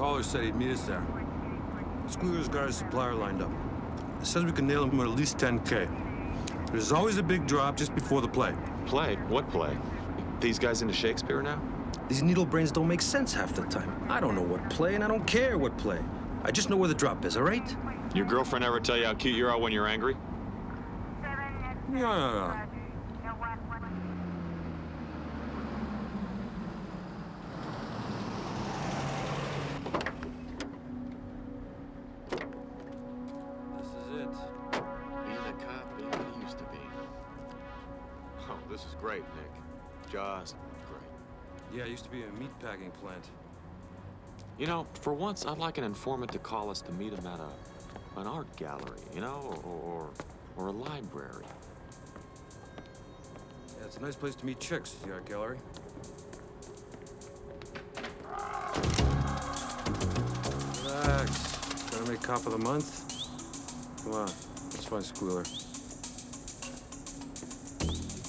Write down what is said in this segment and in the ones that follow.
caller said he'd meet us there. Squealer's got his supplier lined up. It says we can nail him with at least 10K. There's always a big drop just before the play. Play? What play? These guys into Shakespeare now? These needle brains don't make sense half the time. I don't know what play, and I don't care what play. I just know where the drop is, all right? Your girlfriend ever tell you how cute you are when you're angry? No. This is it. Being a cop ain't what it used to be. Oh, this is great, Nick. Just great. Yeah, it used to be a meatpacking plant. You know, for once, I'd like an informant to call us to meet him at an art gallery, you know, or a library. Yeah, it's a nice place to meet chicks, the art gallery. Relax. Trying to make cop of the month? Come on, let's find Squealer.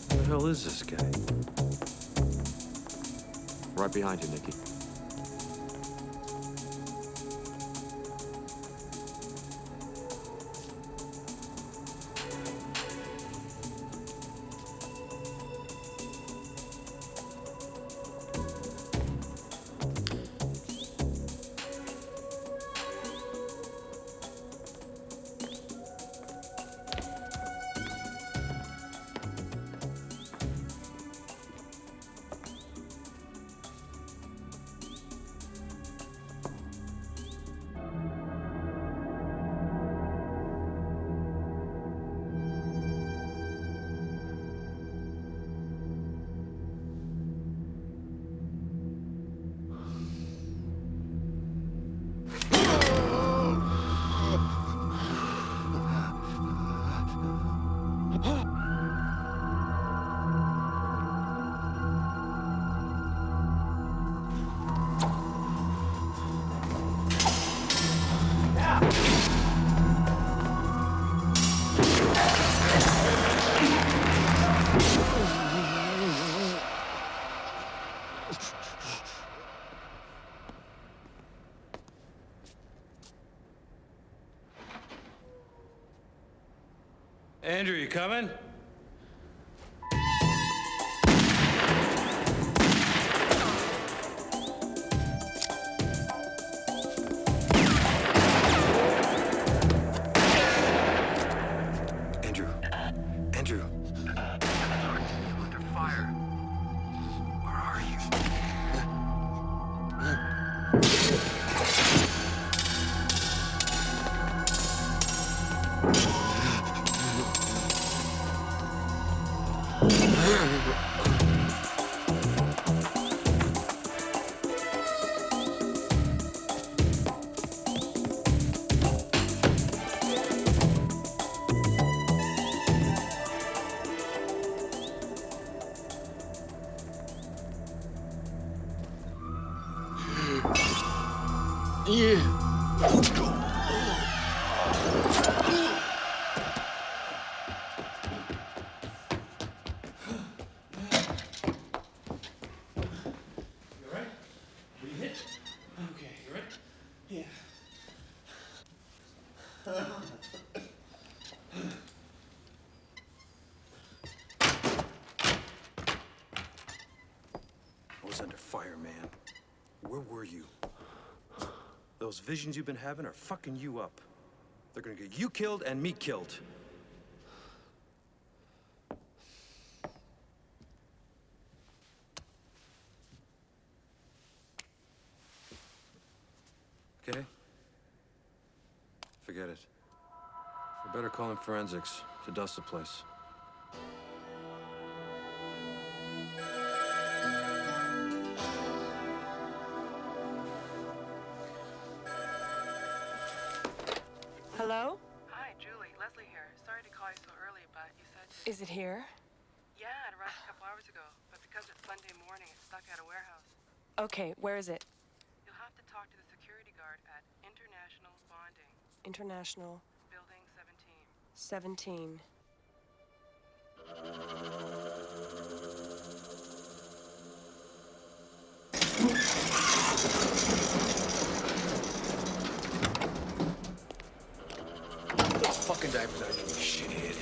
Who the hell is this guy? Right behind you, Nicky. Andrew, you coming? Andrew. Andrew. I'm under fire. Where are you? I was under fire, man. Where were you? Those visions you've been having are fucking you up. They're gonna get you killed and me killed. Okay? Forget it. We better call in forensics to dust the place. Hello? Hi, Julie. Leslie here. Sorry to call you so early, but you said... Is it here? Yeah, it arrived a couple hours ago. But because it's Monday morning, it's stuck at a warehouse. Okay, where is it? You'll have to talk to the security guard at International Bonding. International. Building 17. 17. diapers on, you shithead.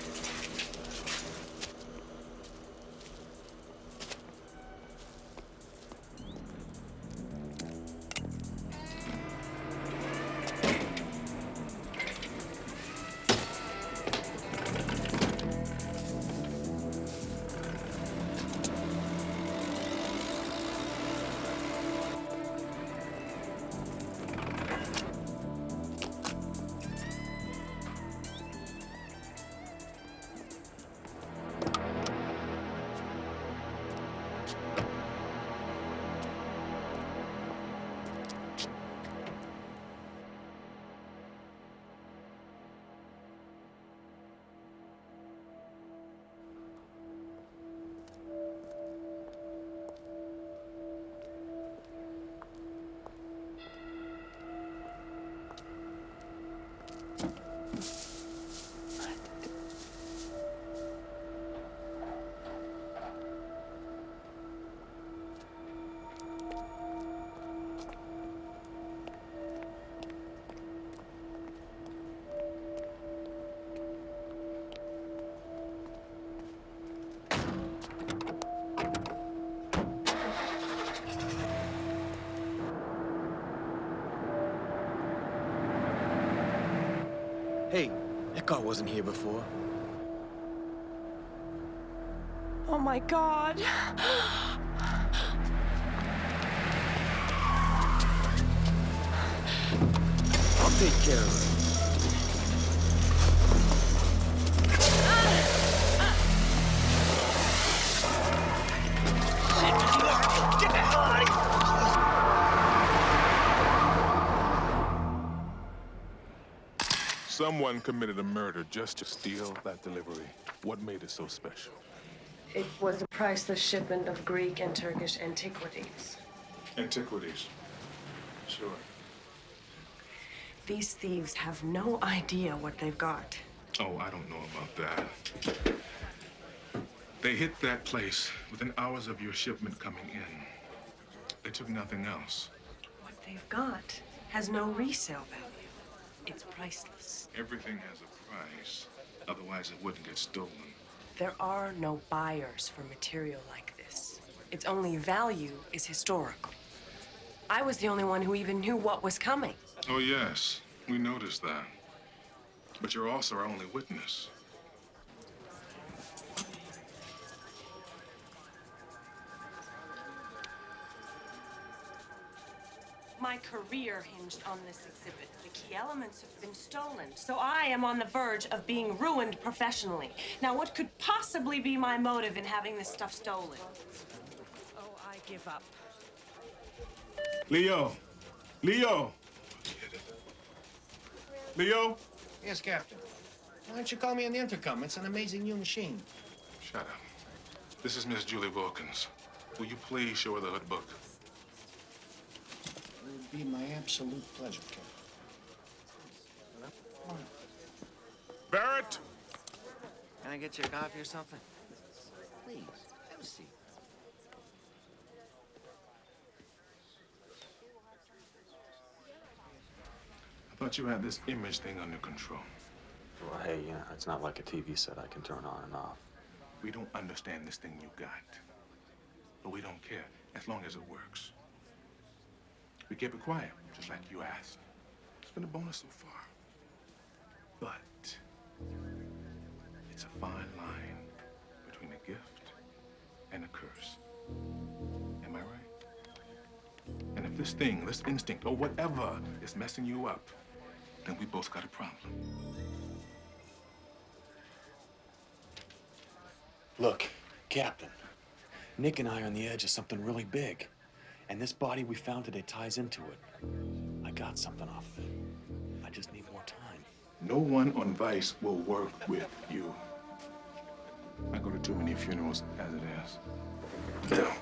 Hey, that car wasn't here before. Oh my God. I'll take care of it. Get the hell out of here! Someone committed a murder just to steal that delivery. What made it so special? It was a priceless shipment of Greek and Turkish antiquities. Antiquities. Sure. These thieves have no idea what they've got. Oh, I don't know about that. They hit that place within hours of your shipment coming in. They took nothing else. What they've got has no resale value. It's priceless. Everything has a price. Otherwise, it wouldn't get stolen. There are no buyers for material like this. Its only value is historical. I was the only one who even knew what was coming. Oh, yes. We noticed that. But you're also our only witness. My career hinged on this exhibit. The key elements have been stolen, so I am on the verge of being ruined professionally. Now, what could possibly be my motive in having this stuff stolen? Oh, I give up. Leo! Leo! Leo? Yes, Captain. Why don't you call me on the intercom? It's an amazing new machine. Shut up. This is Miss Julie Wilkins. Will you please show her the hood book? It would be my absolute pleasure, Captain. Come on. Barrett! Can I get you a coffee or something? Please, have a seat. I thought you had this image thing under control. Well, hey, you know, it's not like a TV set I can turn on and off. We don't understand this thing you got. But we don't care, as long as it works. We kept it quiet, just like you asked. It's been a bonus so far. But it's a fine line between a gift and a curse. Am I right? And if this thing, this instinct, or whatever is messing you up, then we both got a problem. Look, Captain, Nick and I are on the edge of something really big. And this body we found today ties into it. I got something off of it. I just need more time. No one on Vice will work with you. I go to too many funerals as it is. Now,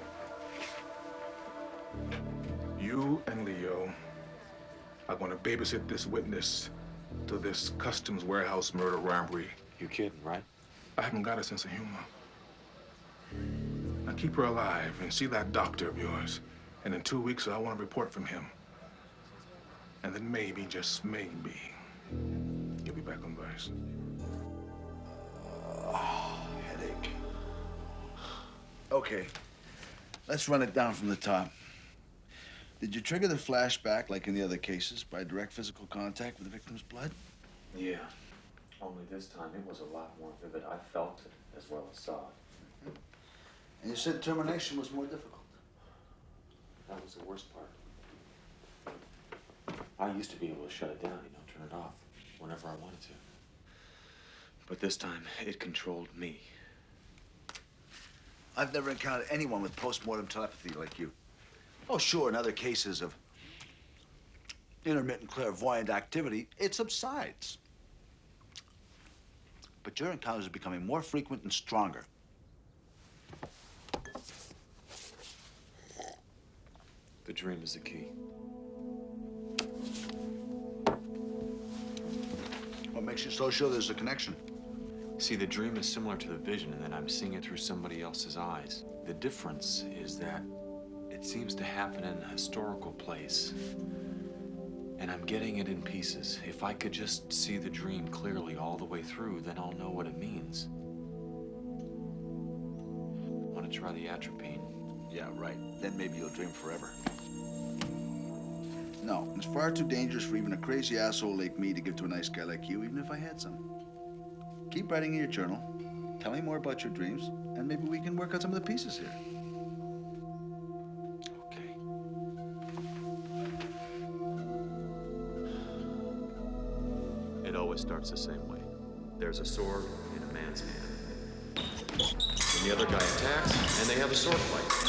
you and Leo are going to babysit this witness to this customs warehouse murder robbery. You kidding, right? I haven't got a sense of humor. Now keep her alive and see that doctor of yours. And in 2 weeks, I want a report from him. And then maybe, just maybe, you'll be back on Vice. Headache. Okay, let's run it down from the top. Did you trigger the flashback like in the other cases by direct physical contact with the victim's blood? Yeah. Only this time it was a lot more vivid. I felt it as well as saw it. And you said termination was more difficult. That was the worst part. I used to be able to shut it down, turn it off whenever I wanted to. But this time, it controlled me. I've never encountered anyone with post-mortem telepathy like you. Oh, sure, in other cases of intermittent clairvoyant activity, it subsides. But your encounters are becoming more frequent and stronger. The dream is the key. What makes you so sure there's a connection? See, the dream is similar to the vision in that I'm seeing it through somebody else's eyes. The difference is that it seems to happen in a historical place. And I'm getting it in pieces. If I could just see the dream clearly all the way through, then I'll know what it means. Want to try the atropine? Yeah, right. Then maybe you'll dream forever. No, it's far too dangerous for even a crazy asshole like me to give to a nice guy like you, even if I had some. Keep writing in your journal. Tell me more about your dreams, and maybe we can work out some of the pieces here. Okay. It always starts the same way. There's a sword in a man's hand. And the other guy attacks, and they have a sword fight.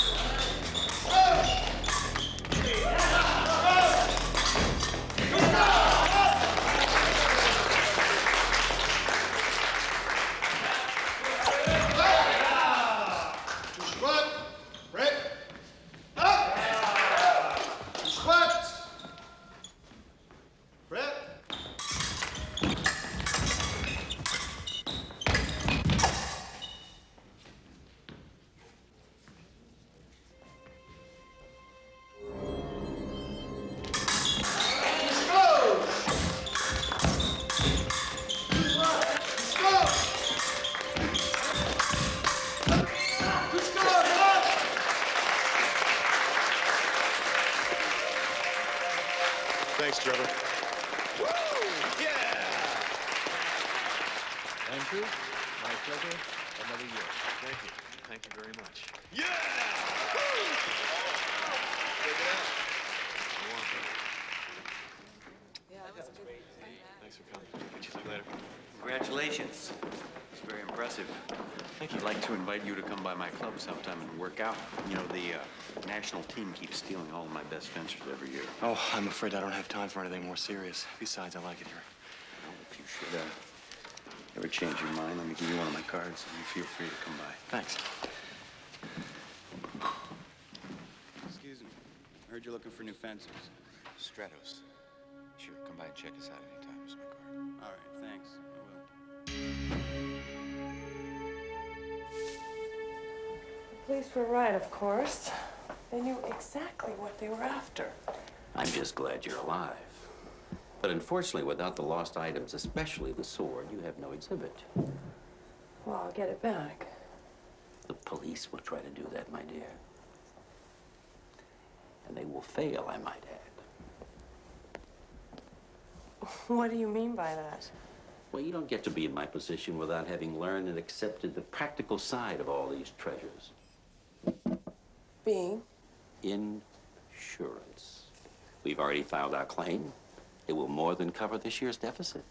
Thanks, Trevor. Woo! Yeah! Thank you. My pleasure. Another year. Thank you. Thank you very much. Yeah! Woo! Check it out. Yeah, that was good. Thanks for coming. Catch you later. Congratulations. It's very impressive. Thank you. I'd like to invite you to come by my club sometime and work out. You know, the national team keeps stealing all of my best fencers every year. Oh, I'm afraid I don't have time for anything more serious. Besides, I like it here. Well, if you should ever change your mind, let me give you one of my cards, and you feel free to come by. Thanks. Excuse me. I heard you're looking for new fencers. Stratos. Sure, come by and check us out anytime. Here's my card. All right, thanks. I will. The police were right, of course. They knew exactly what they were after. I'm just glad you're alive. But unfortunately, without the lost items, especially the sword, you have no exhibit. Well, I'll get it back. The police will try to do that, my dear. And they will fail, I might add. What do you mean by that? Well, you don't get to be in my position without having learned and accepted the practical side of all these treasures. Being? Insurance. We've already filed our claim. It will more than cover this year's deficit.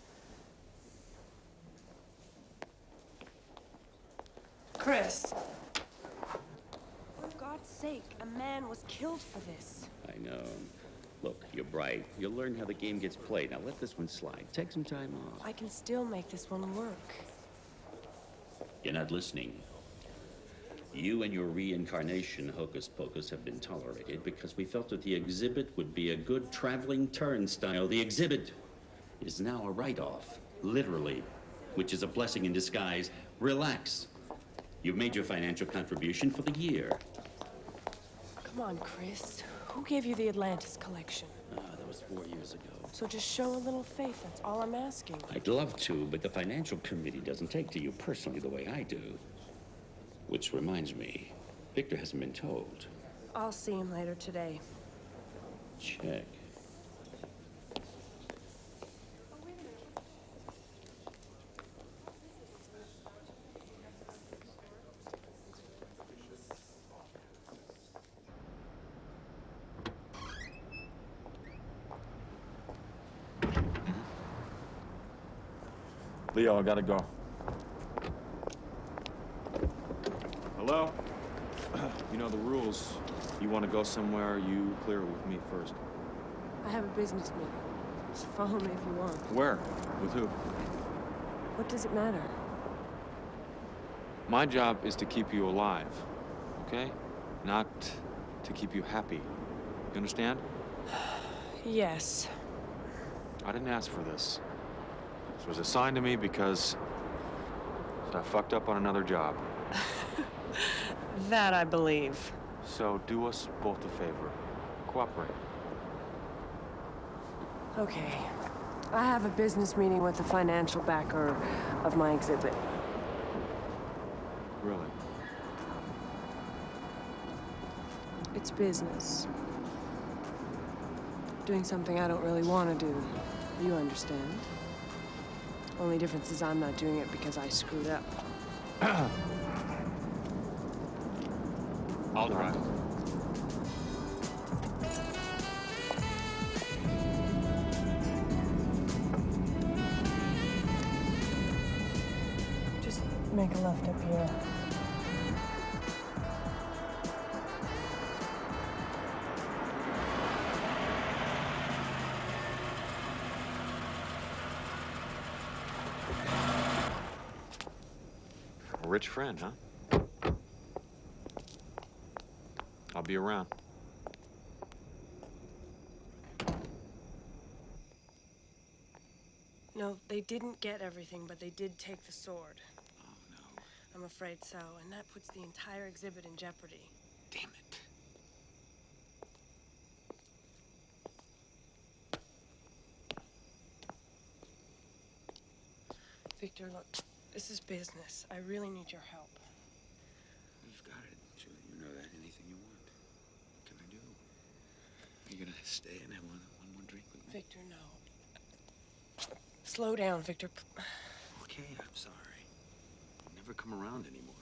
Chris. For God's sake, a man was killed for this. I know. Look, you're bright. You'll learn how the game gets played. Now let this one slide. Take some time off. I can still make this one work. You're not listening. You and your reincarnation hocus pocus have been tolerated because we felt that the exhibit would be a good traveling turnstile. The exhibit is now a write-off, literally, which is a blessing in disguise. Relax. You've made your financial contribution for the year. Come on, Chris. Who gave you the Atlantis collection? The was 4 years ago. So just show a little faith, that's all I'm asking. I'd love to, but the financial committee doesn't take to you personally the way I do. Which reminds me, Victor hasn't been told. I'll see him later today. Check. Leo, I gotta go. Hello? You know the rules. You want to go somewhere, you clear it with me first. I have a business meeting. Just follow me if you want. Where? With who? What does it matter? My job is to keep you alive, okay? Not to keep you happy. You understand? Yes. I didn't ask for this. This was assigned to me because I fucked up on another job. That I believe. So do us both a favor. Cooperate. Okay. I have a business meeting with the financial backer of my exhibit. Really? It's business. Doing something I don't really want to do. You understand? Only difference is I'm not doing it because I screwed up. I'll drive. Just make a left up here. A rich friend, huh? I'll be around. No, they didn't get everything, but they did take the sword. Oh, no. I'm afraid so, and that puts the entire exhibit in jeopardy. Damn it. Victor, look, this is business. I really need your help. You've got it, Julie. You know that. Anything you want. What can I do? Are you gonna stay and have one more drink with me? Victor, no. Slow down, Victor. Okay, I'm sorry. I'll never come around anymore.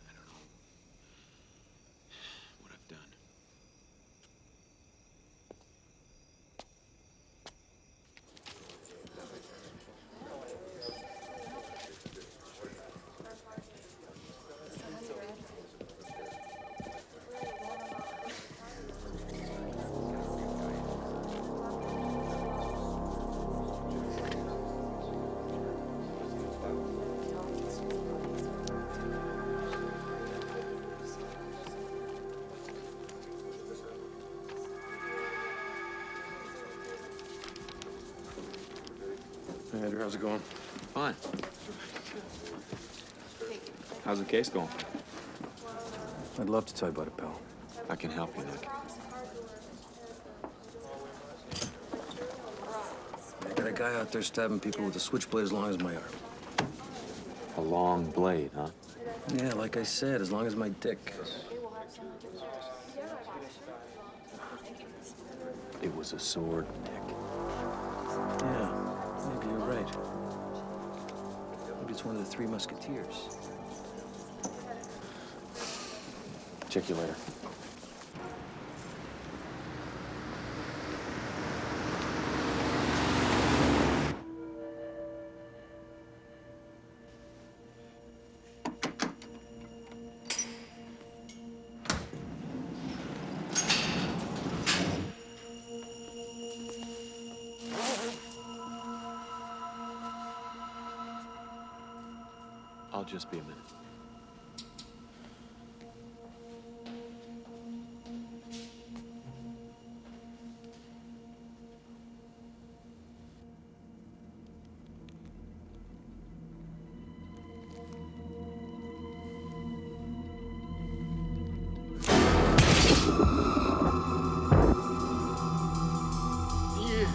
I don't know what I've done. Hey, Andrew, how's it going? Fine. How's the case going? I'd love to tell you about it, pal. I can help you, Nick. I got a guy out there stabbing people with a switchblade as long as my arm. A long blade, huh? Yeah, like I said, as long as my dick. It was a sword, Nick. Yeah, maybe you're right. Maybe it's one of the Three Musketeers. Check you later. I'll just be a minute. Yeah.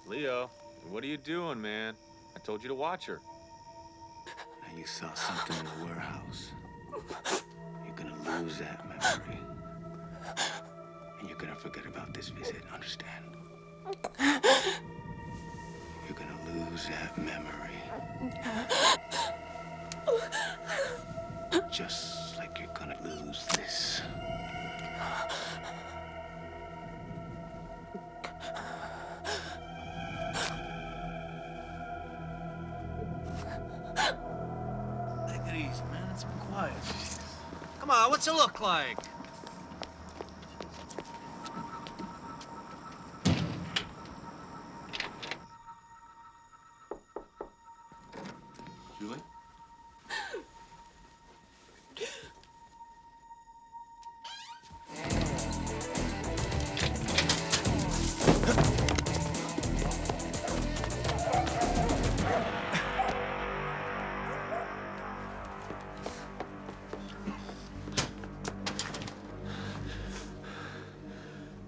Leo, what are you doing, man? I told you to watch her. Now you saw something in the warehouse. You're gonna lose that memory. And you're gonna forget about this visit, understand? You're gonna lose that memory. Just like you're gonna lose this. Take it easy, man. Let's be quiet. Come on, what's it look like? Julie?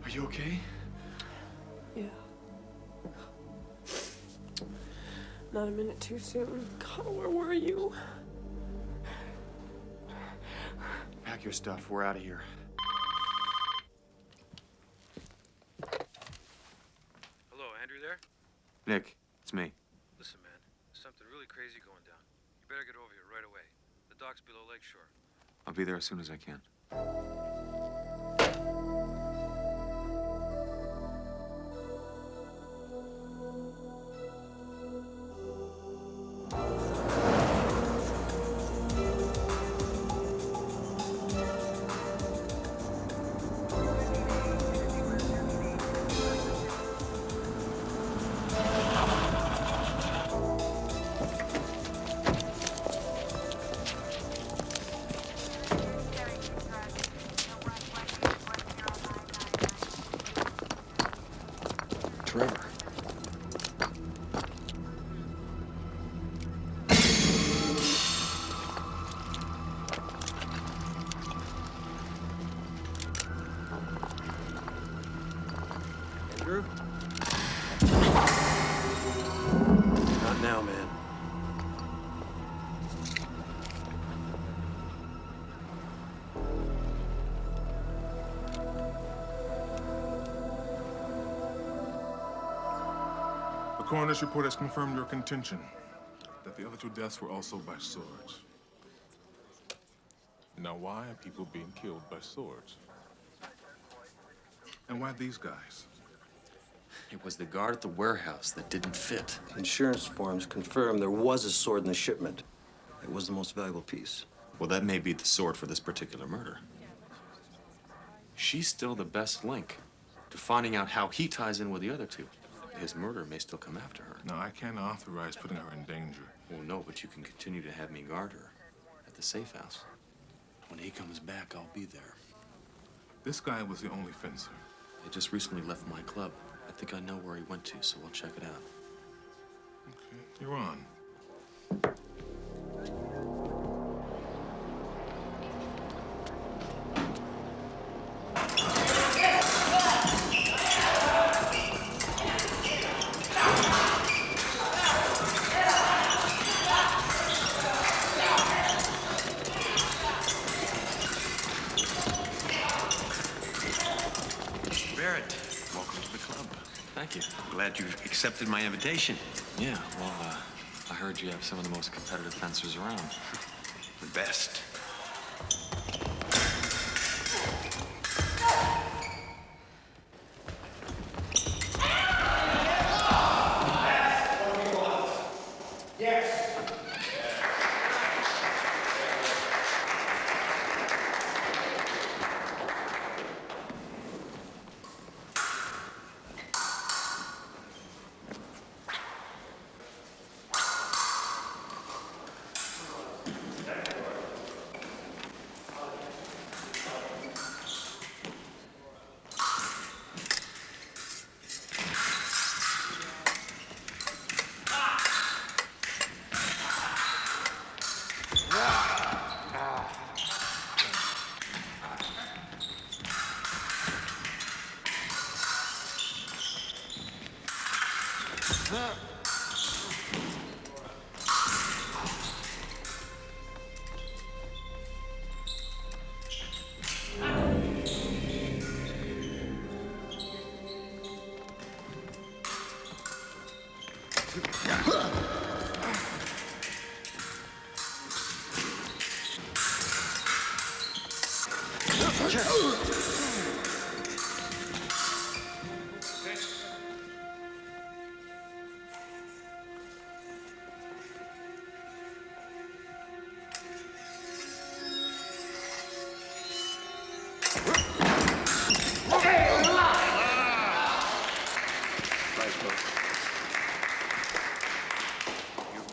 Are you okay? Yeah. Not a minute too soon. God, where were you? Pack your stuff. We're out of here. Hello, Andrew there? Nick, it's me. Listen, man, there's something really crazy going down. You better get over here right away. The dock's below Lakeshore. I'll be there as soon as I can. Trevor. Andrew? Not now, man. The coroner's report has confirmed your contention that the other two deaths were also by swords. Now, why are people being killed by swords? And why these guys? It was the guard at the warehouse that didn't fit. Insurance forms confirm there was a sword in the shipment. It was the most valuable piece. Well, that may be the sword for this particular murder. She's still the best link to finding out how he ties in with the other two. His murder may still come after her. Now, I can't authorize putting her in danger. Well, no, but you can continue to have me guard her at the safe house. When he comes back, I'll be there. This guy was the only fencer. He just recently left my club. I think I know where he went to, so we'll check it out. Okay, you're on. glad you accepted my invitation. Yeah, well, I heard you have some of the most competitive fencers around. The best.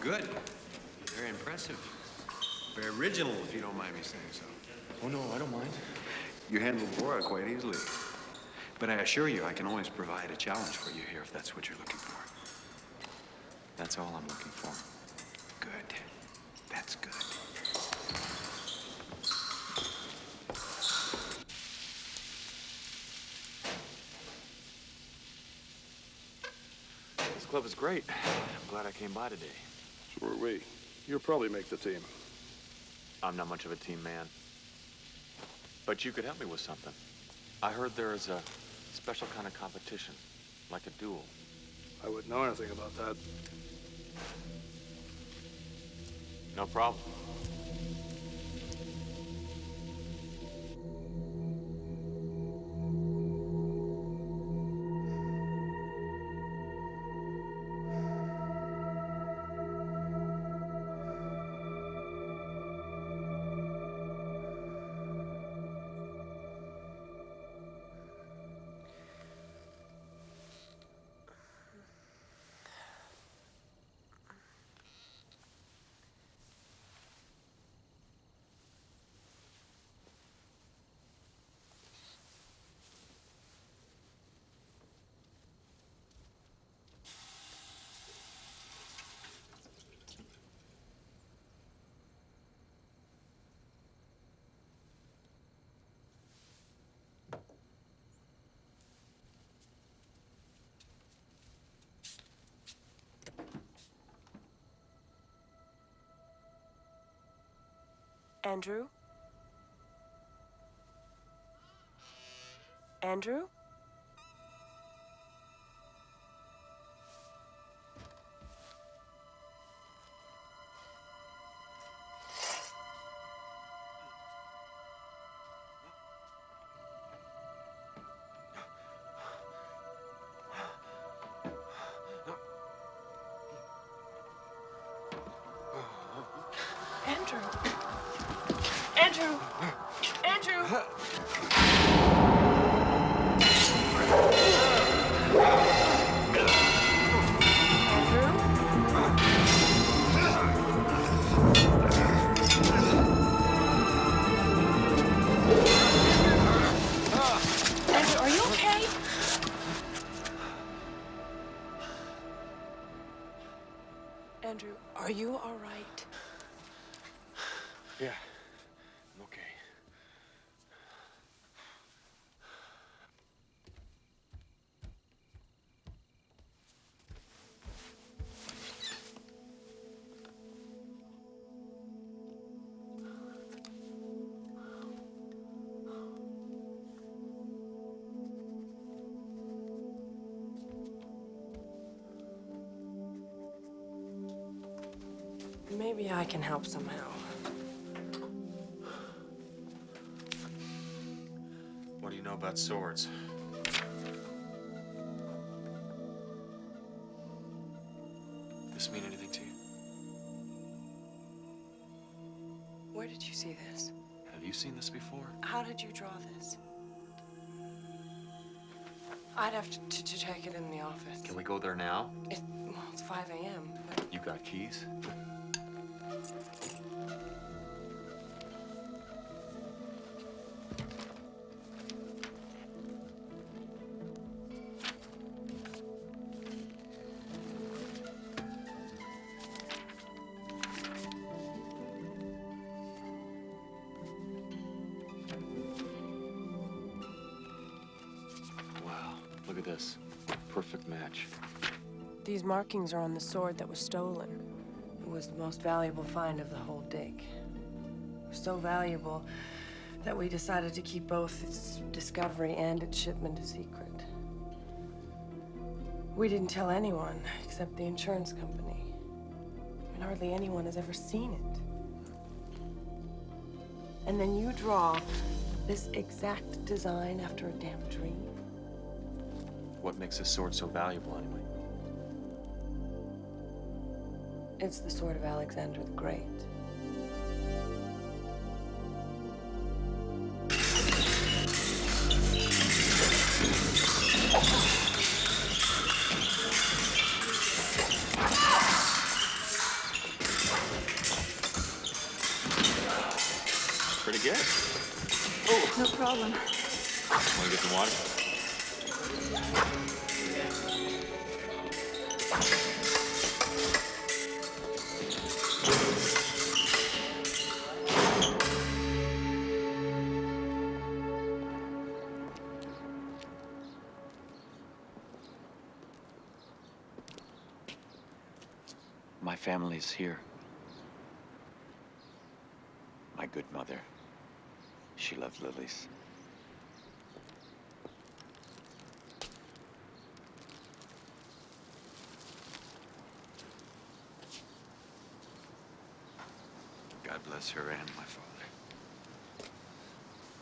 Good. Very impressive. Very original, if you don't mind me saying so. Oh, no, I don't mind. You handled Laura quite easily. But I assure you, I can always provide a challenge for you here if that's what you're looking for. That's all I'm looking for. Good. That's good. This club is great. I'm glad I came by today. So are we. You'll probably make the team. I'm not much of a team man. But you could help me with something. I heard there is a special kind of competition, like a duel. I wouldn't know anything about that. No problem. Andrew? Andrew? Andrew? Andrew! Andrew! Andrew, are you okay? Andrew, are you all right? Yeah, I'm okay. Maybe I can help somehow. What do you know about swords? This mean anything to you? Where did you see this? Have you seen this before? How did you draw this? I'd have to check it in the office. Can we go there now? Well, it's 5 a.m. But... You got keys? Look at this. Perfect match. These markings are on the sword that was stolen. It was the most valuable find of the whole dig. It was so valuable that we decided to keep both its discovery and its shipment a secret. We didn't tell anyone except the insurance company. And hardly anyone has ever seen it. And then you draw this exact design after a damn dream. What makes this sword so valuable, anyway? It's the sword of Alexander the Great. Pretty good. Oh, no problem. Want to get some water? My family's here. My good mother. She loved lilies. God bless her and my father.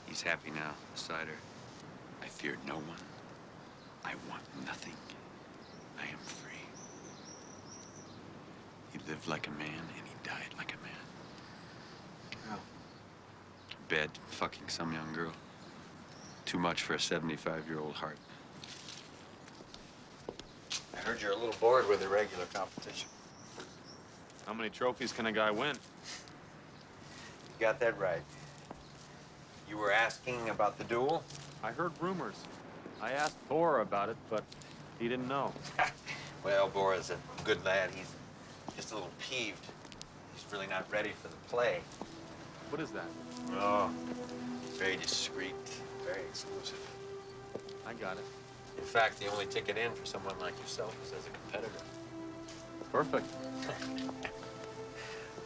He's happy now, beside her. I feared no one. I want nothing. I am free. He lived like a man, and he died like a man. How? Bed, fucking some young girl. Too much for a 75-year-old heart. I heard you're a little bored with the regular competition. How many trophies can a guy win? You got that right. You were asking about the duel? I heard rumors. I asked Bora about it, but he didn't know. Well, Bora's a good lad. He's just a little peeved. He's really not ready for the play. What is that? Oh, very discreet, very exclusive. I got it. In fact, the only ticket in for someone like yourself is as a competitor. Perfect.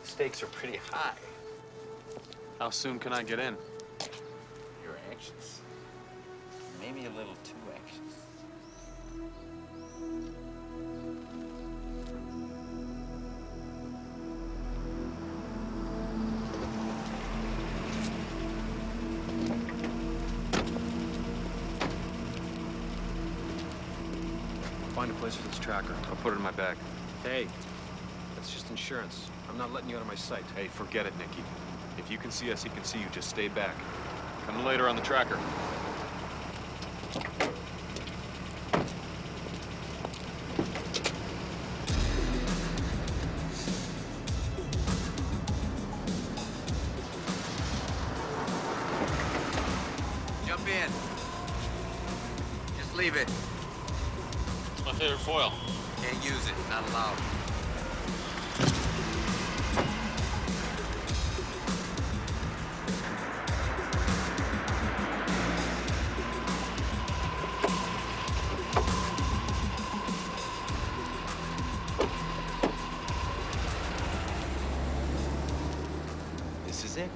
The stakes are pretty high. How soon can I get in? You're anxious. Maybe a little too anxious. Find a place for this tracker. I'll put it in my bag. Hey, that's just insurance. I'm not letting you out of my sight. Hey, forget it, Nicky. If you can see us, he can see you. Just stay back. Come later on the tracker. Jump in. Just leave it. It's my favorite foil. Can't use it. Not allowed. This is it.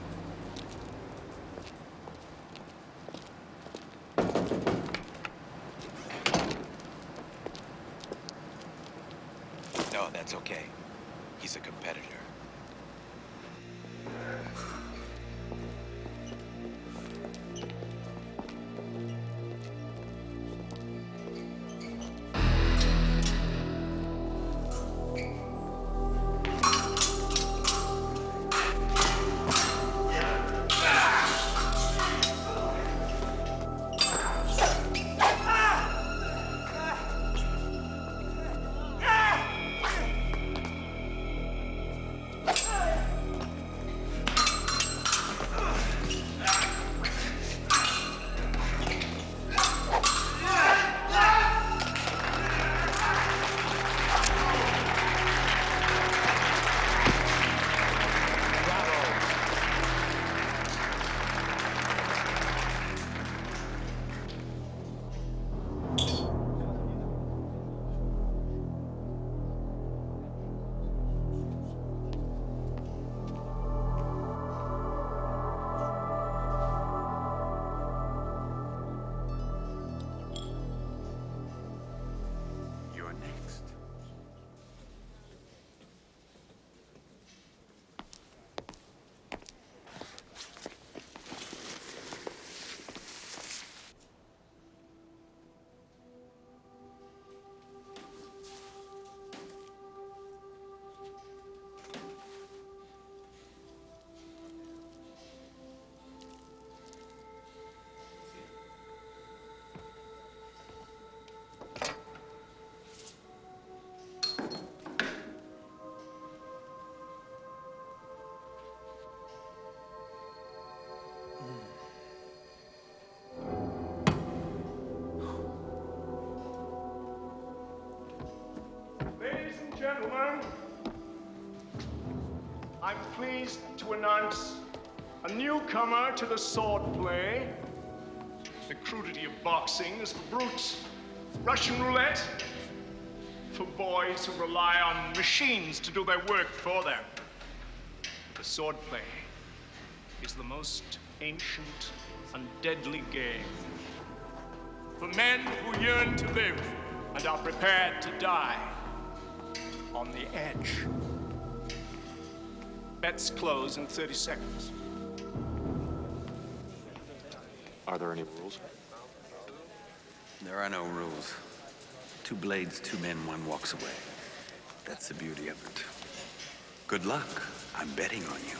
No, that's okay. He's a competitor. I'm pleased to announce a newcomer to the swordplay. The crudity of boxing is for brutes. Russian roulette for boys who rely on machines to do their work for them. The swordplay is the most ancient and deadly game for men who yearn to live and are prepared to die on the edge. Bets close in 30 seconds. Are there any rules? There are no rules. 2 blades, 2 men, 1 walks away. That's the beauty of it. Good luck. I'm betting on you.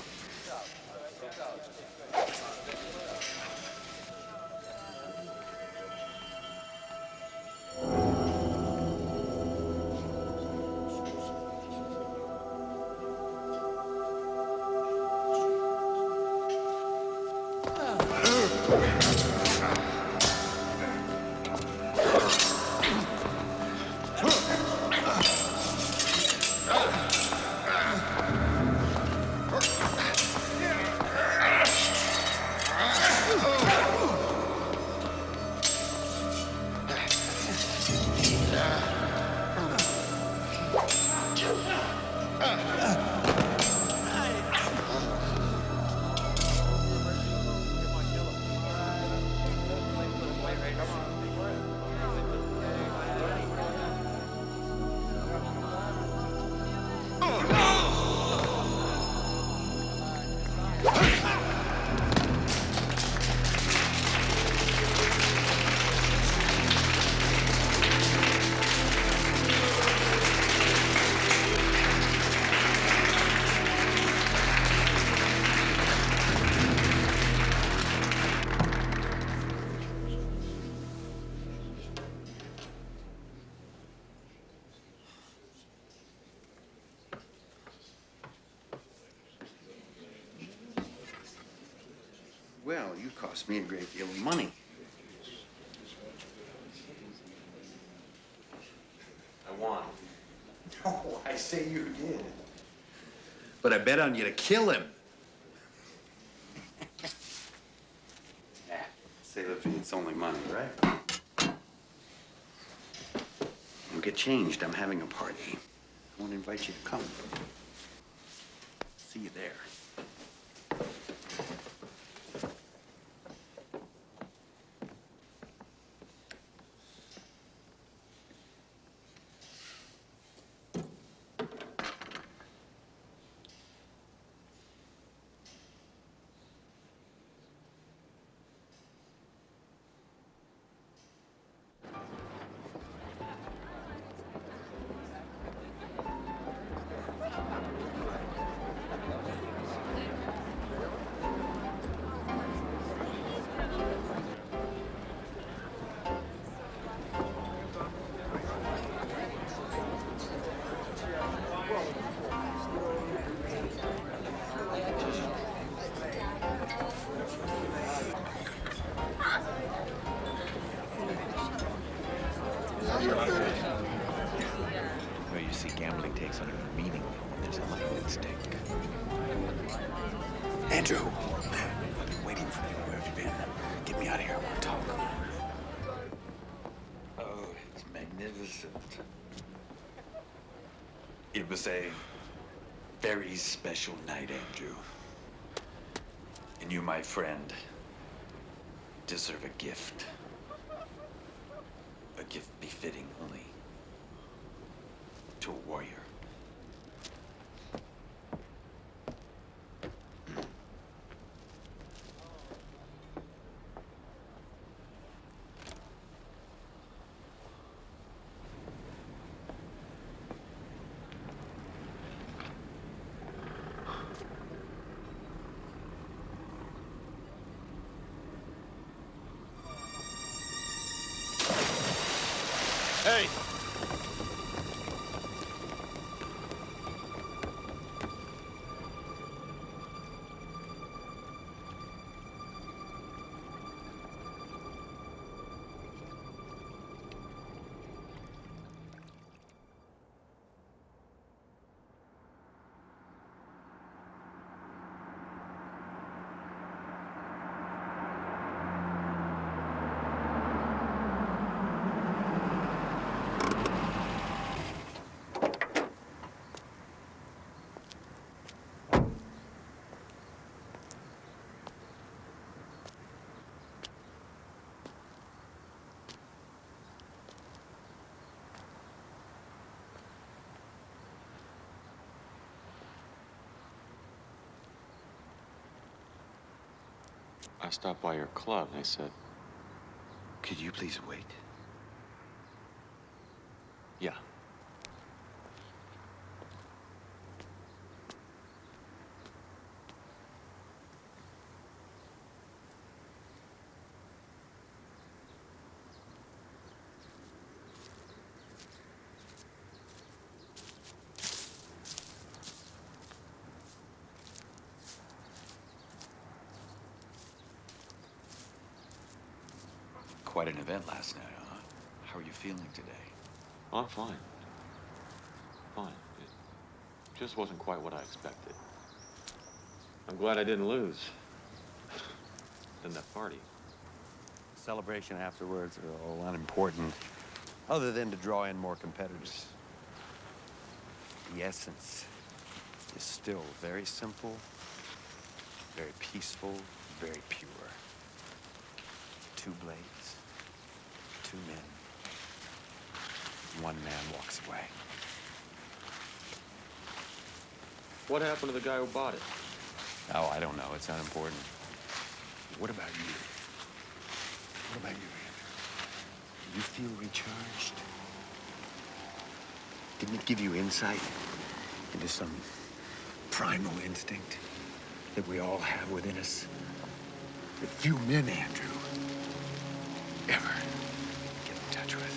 Well, you cost me a great deal of money. I won. Oh, I say you did. But I bet on you to kill him. Say that it's only money, right? Don't get changed. I'm having a party. I want to invite you to come. See you there. Well, you see, gambling takes on a new meaning when there's a life at stake. Andrew, I've been waiting for you. Where have you been? Get me out of here. I want to talk. Oh, it's magnificent. It was a very special night, Andrew. And you, my friend, deserve a gift. A gift befitting only to a warrior. Hey! I stopped by your club and they said, Could you please wait? yeah. Quite an event last night, huh? How are you feeling today? Oh, I'm fine. Fine. It just wasn't quite what I expected. I'm glad I didn't lose. Than that party. Celebration afterwards are all unimportant, other than to draw in more competitors. The essence is still very simple, very peaceful, very pure. 2 blades, 2 men. 1 man walks away. What happened to the guy who bought it? Oh, I don't know. It's unimportant. What about you? What about you, Andrew? You feel recharged? Didn't it give you insight into some primal instinct that we all have within us? That few men, Andrew, ever get in touch with.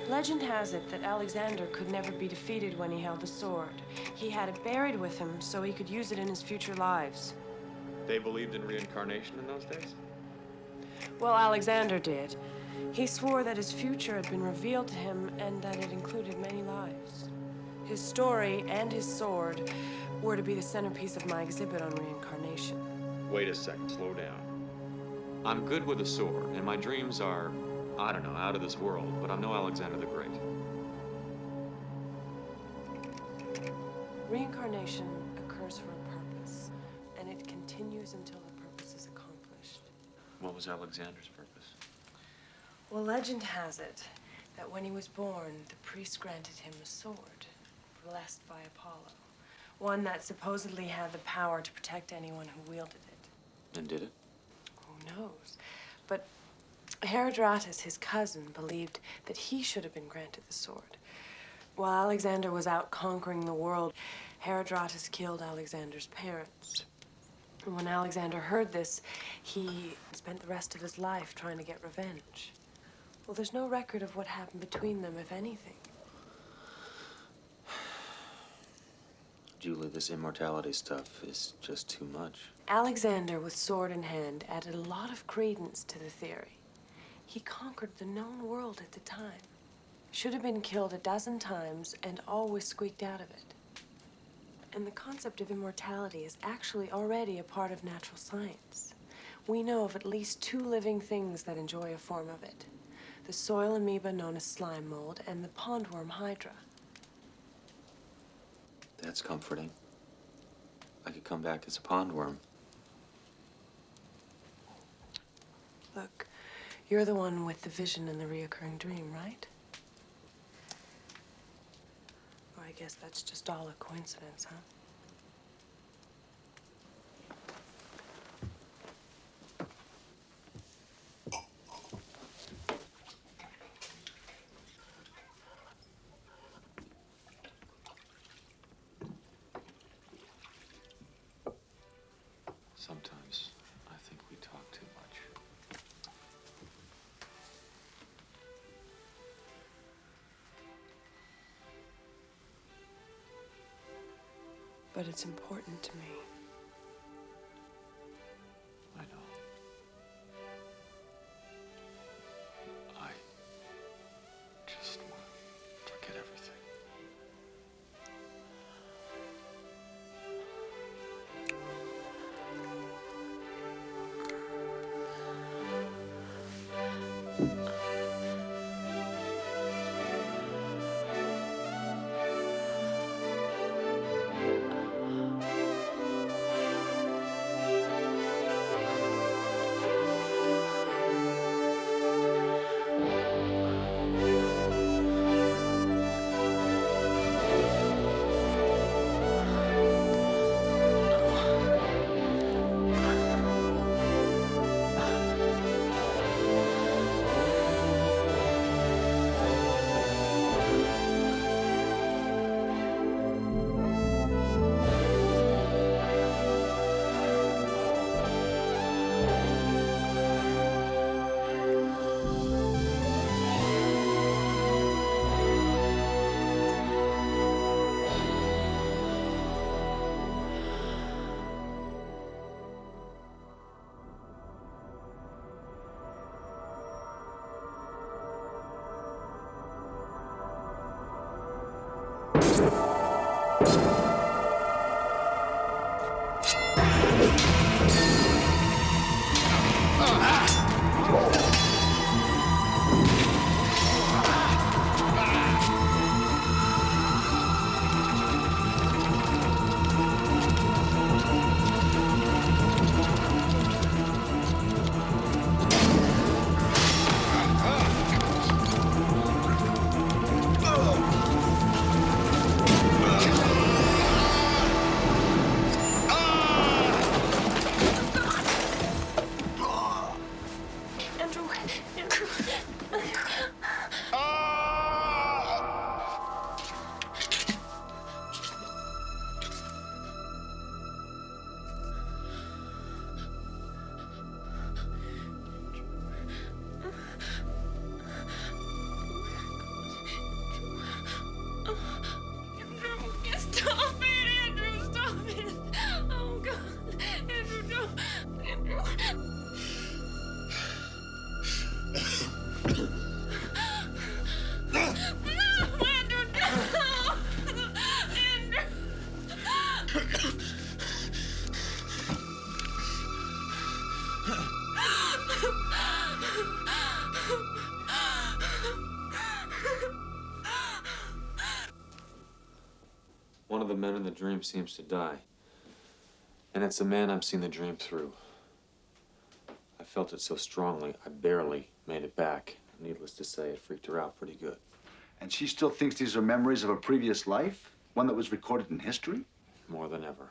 Legend has it that Alexander could never be defeated when he held the sword. He had it buried with him so he could use it in his future lives. They believed in reincarnation in those days? Well, Alexander did. He swore that his future had been revealed to him and that it included many lives. His story and his sword were to be the centerpiece of my exhibit on reincarnation. Wait a second, slow down. I'm good with a sword, and my dreams are, I don't know, out of this world, but I'm no Alexander the Great. Reincarnation occurs for a purpose, and it continues until the purpose is accomplished. What was Alexander's purpose? Well, legend has it that when he was born, the priest granted him a sword, blessed by Apollo. One that supposedly had the power to protect anyone who wielded it. And did it? Who knows? But Herodotus, his cousin, believed that he should have been granted the sword. While Alexander was out conquering the world, Herodotus killed Alexander's parents. And when Alexander heard this, he spent the rest of his life trying to get revenge. Well, there's no record of what happened between them, if anything. Julie, this immortality stuff is just too much. Alexander, with sword in hand, added a lot of credence to the theory. He conquered the known world at the time. Should have been killed a dozen times and always squeaked out of it. And the concept of immortality is actually already a part of natural science. We know of at least 2 living things that enjoy a form of it. The soil amoeba known as slime mold and the pondworm hydra. That's comforting. I could come back as a pondworm. Look, you're the one with the vision and the reoccurring dream, right? Well, I guess that's just all a coincidence, huh? Sometimes I think we talk too much. But it's important to me. I know. I just want to forget everything. One of the men in the dream seems to die. And it's the man I'm seeing the dream through. I felt it so strongly, I barely made it back. Needless to say, it freaked her out pretty good. And she still thinks these are memories of a previous life? One that was recorded in history? More than ever.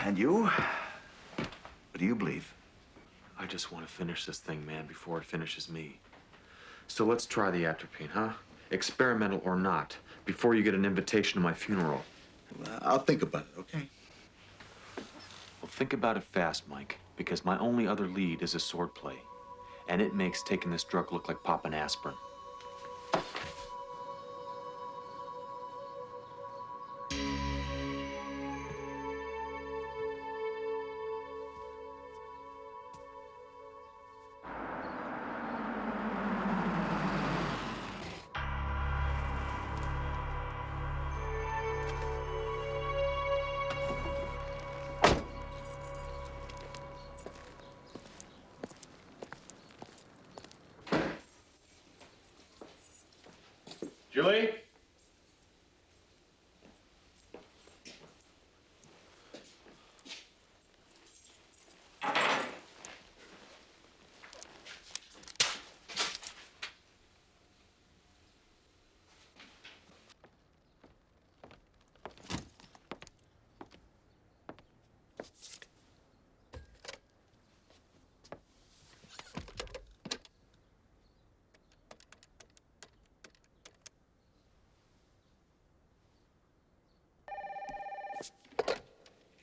And you? What do you believe? I just want to finish this thing, man, before it finishes me. So let's try the atropine, huh? Experimental or not, before you get an invitation to my funeral. I'll think about it, okay? Well, think about it fast, Mike, because my only other lead is a sword play. And it makes taking this drug look like popping aspirin. Julie?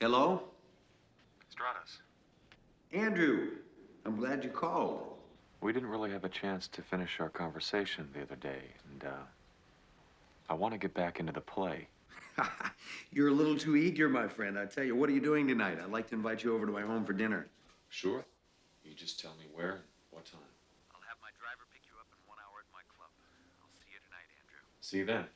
Hello? Stratos. Andrew, I'm glad you called. We didn't really have a chance to finish our conversation the other day, and I want to get back into the play. You're a little too eager, my friend. I tell you, what are you doing tonight? I'd like to invite you over to my home for dinner. Sure. You just tell me where and what time. I'll have my driver pick you up in 1 hour at my club. I'll see you tonight, Andrew. See you then.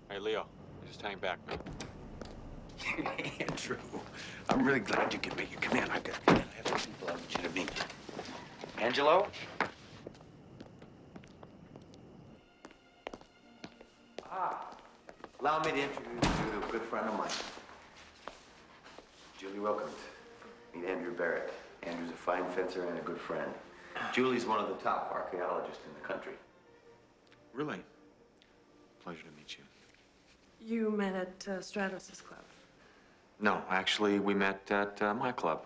Hey, Leo, just hang back, man. Andrew, I'm really glad you could make it. Come in. I have some people I want you to meet. Angelo? Allow me to introduce you to a good friend of mine. Julie Wilkins. Meet Andrew Barrett. Andrew's a fine fencer and a good friend. Julie's one of the top archaeologists in the country. Really? Pleasure to meet you. You met at Stratos' club. No, actually, we met at my club.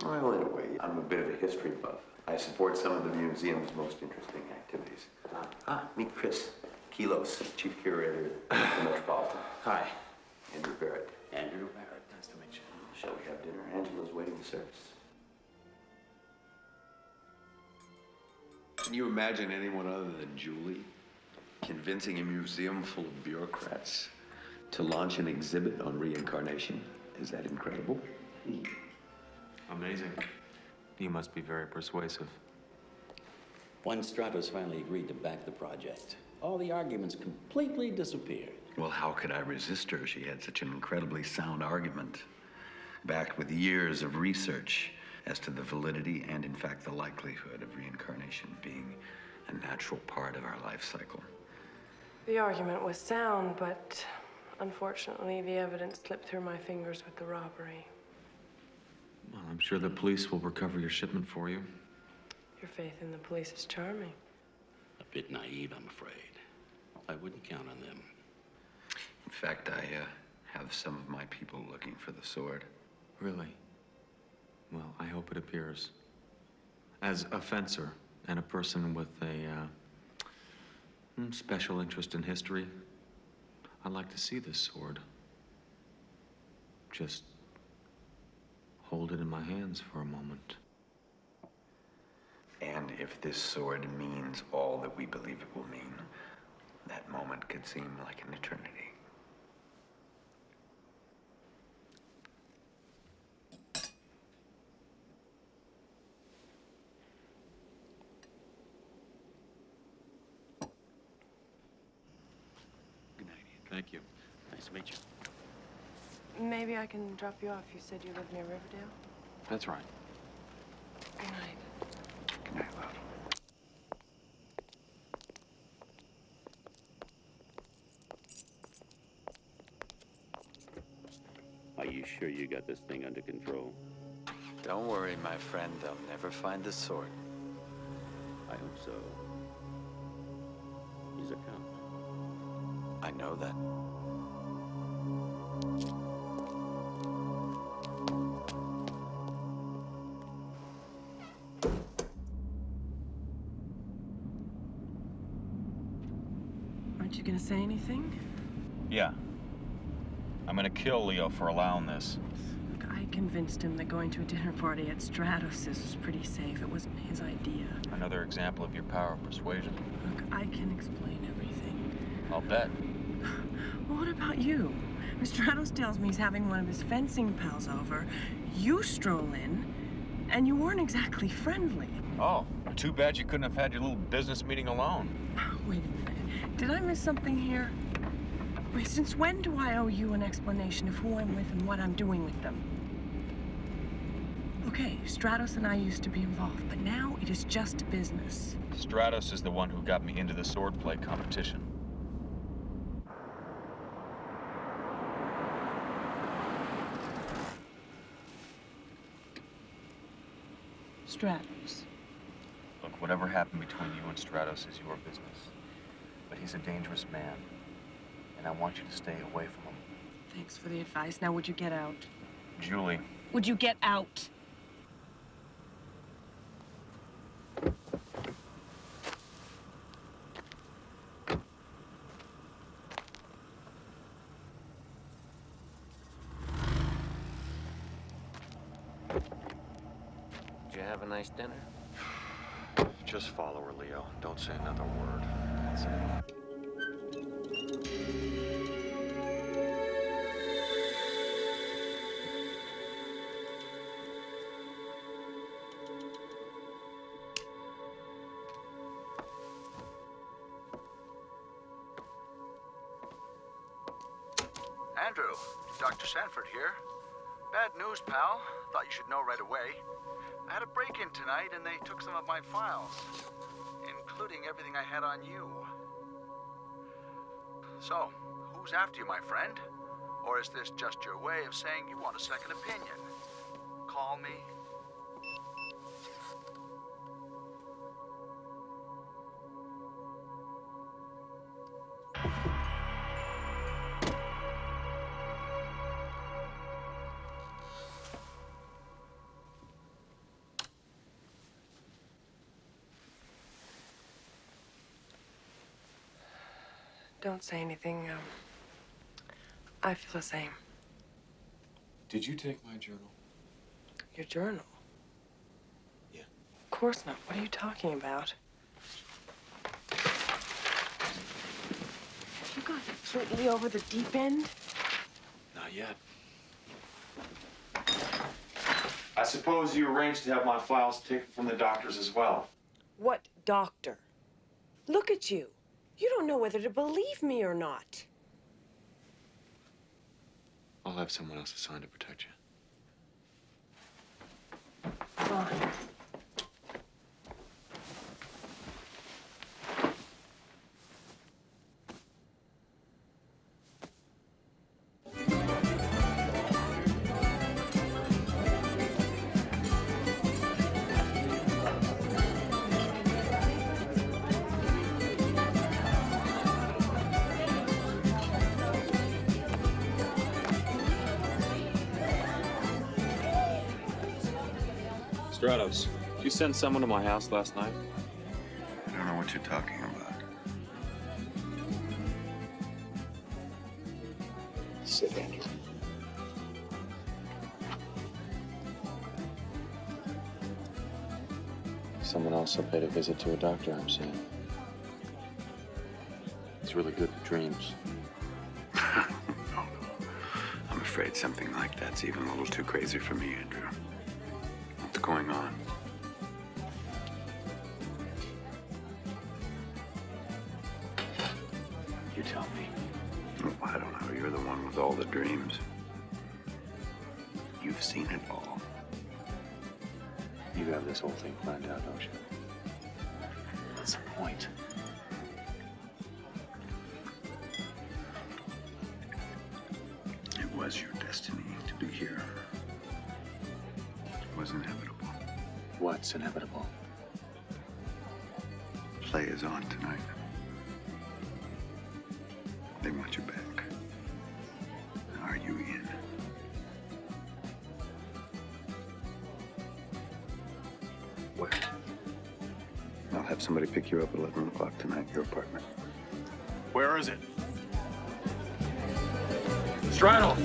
Well, in a way, I'm a bit of a history buff. I support some of the museum's most interesting activities. Meet Chris Kilos, chief curator of the Metropolitan. Hi. Andrew Barrett. Andrew Barrett. Nice to meet you. Shall we have dinner? Angela's waiting to serve us. Can you imagine anyone other than Julie convincing a museum full of bureaucrats to launch an exhibit on reincarnation? Is that incredible? Amazing. You must be very persuasive. Once Stratos finally agreed to back the project, all the arguments completely disappeared. Well, how could I resist her? She had such an incredibly sound argument, backed with years of research as to the validity and, in fact, the likelihood of reincarnation being a natural part of our life cycle. The argument was sound, but unfortunately, the evidence slipped through my fingers with the robbery. Well, I'm sure the police will recover your shipment for you. Your faith in the police is charming. A bit naive, I'm afraid. I wouldn't count on them. In fact, I have some of my people looking for the sword. Really? Well, I hope it appears. As a fencer and a person with a special interest in history, I'd like to see this sword. Just hold it in my hands for a moment. And if this sword means all that we believe it will mean, that moment could seem like an eternity. Thank you. Nice to meet you. Maybe I can drop you off. You said you live near Riverdale? That's right. Good night. Good night, love. Are you sure you got this thing under control? Don't worry, my friend. They'll never find the sword. I hope so. He's a cop. I know that. Aren't you gonna say anything? Yeah. I'm gonna kill Leo for allowing this. Look, I convinced him that going to a dinner party at Stratos was pretty safe. It wasn't his idea. Another example of your power of persuasion. Look, I can explain everything. I'll bet. Well, what about you? Stratos tells me he's having one of his fencing pals over. You stroll in, and you weren't exactly friendly. Oh, too bad you couldn't have had your little business meeting alone. Wait a minute. Did I miss something here? Wait, since when do I owe you an explanation of who I'm with and what I'm doing with them? Okay, Stratos and I used to be involved, but now it is just business. Stratos is the one who got me into the swordplay competition. Stratos. Look, whatever happened between you and Stratos is your business. But he's a dangerous man, and I want you to stay away from him. Thanks for the advice. Now, would you get out? Julie. Would you get out? Did you have a nice dinner? Just follow her, Leo. Don't say another word. That's it. Andrew, Dr. Sanford here. Bad news, pal. Thought you should know right away. I had a break-in tonight, and they took some of my files, including everything I had on you. So, who's after you, my friend? Or is this just your way of saying you want a second opinion? Call me. Don't say anything. I feel the same. Did you take my journal? Your journal? Yeah. Of course not. What are you talking about? You got completely over the deep end? Not yet. I suppose you arranged to have my files taken from the doctors as well. What doctor? Look at you. You don't know whether to believe me or not. I'll have someone else assigned to protect you. Fine. Stratos, did you send someone to my house last night? I don't know what you're talking about. Sit, Andrew. Someone also paid a visit to a doctor I'm seeing. He's really good with dreams. No. I'm afraid something like that's even a little too crazy for me, Andrew. What's going on? You tell me. Oh, I don't know. You're the one with all the dreams. You've seen it all. You have this whole thing planned out, don't you? What's the point? It was your destiny to be here. It was inevitable. What's inevitable? Play is on tonight. They want you back. Are you in? Where? I'll have somebody pick you up at 11 o'clock tonight at your apartment. Where is it? Stratos!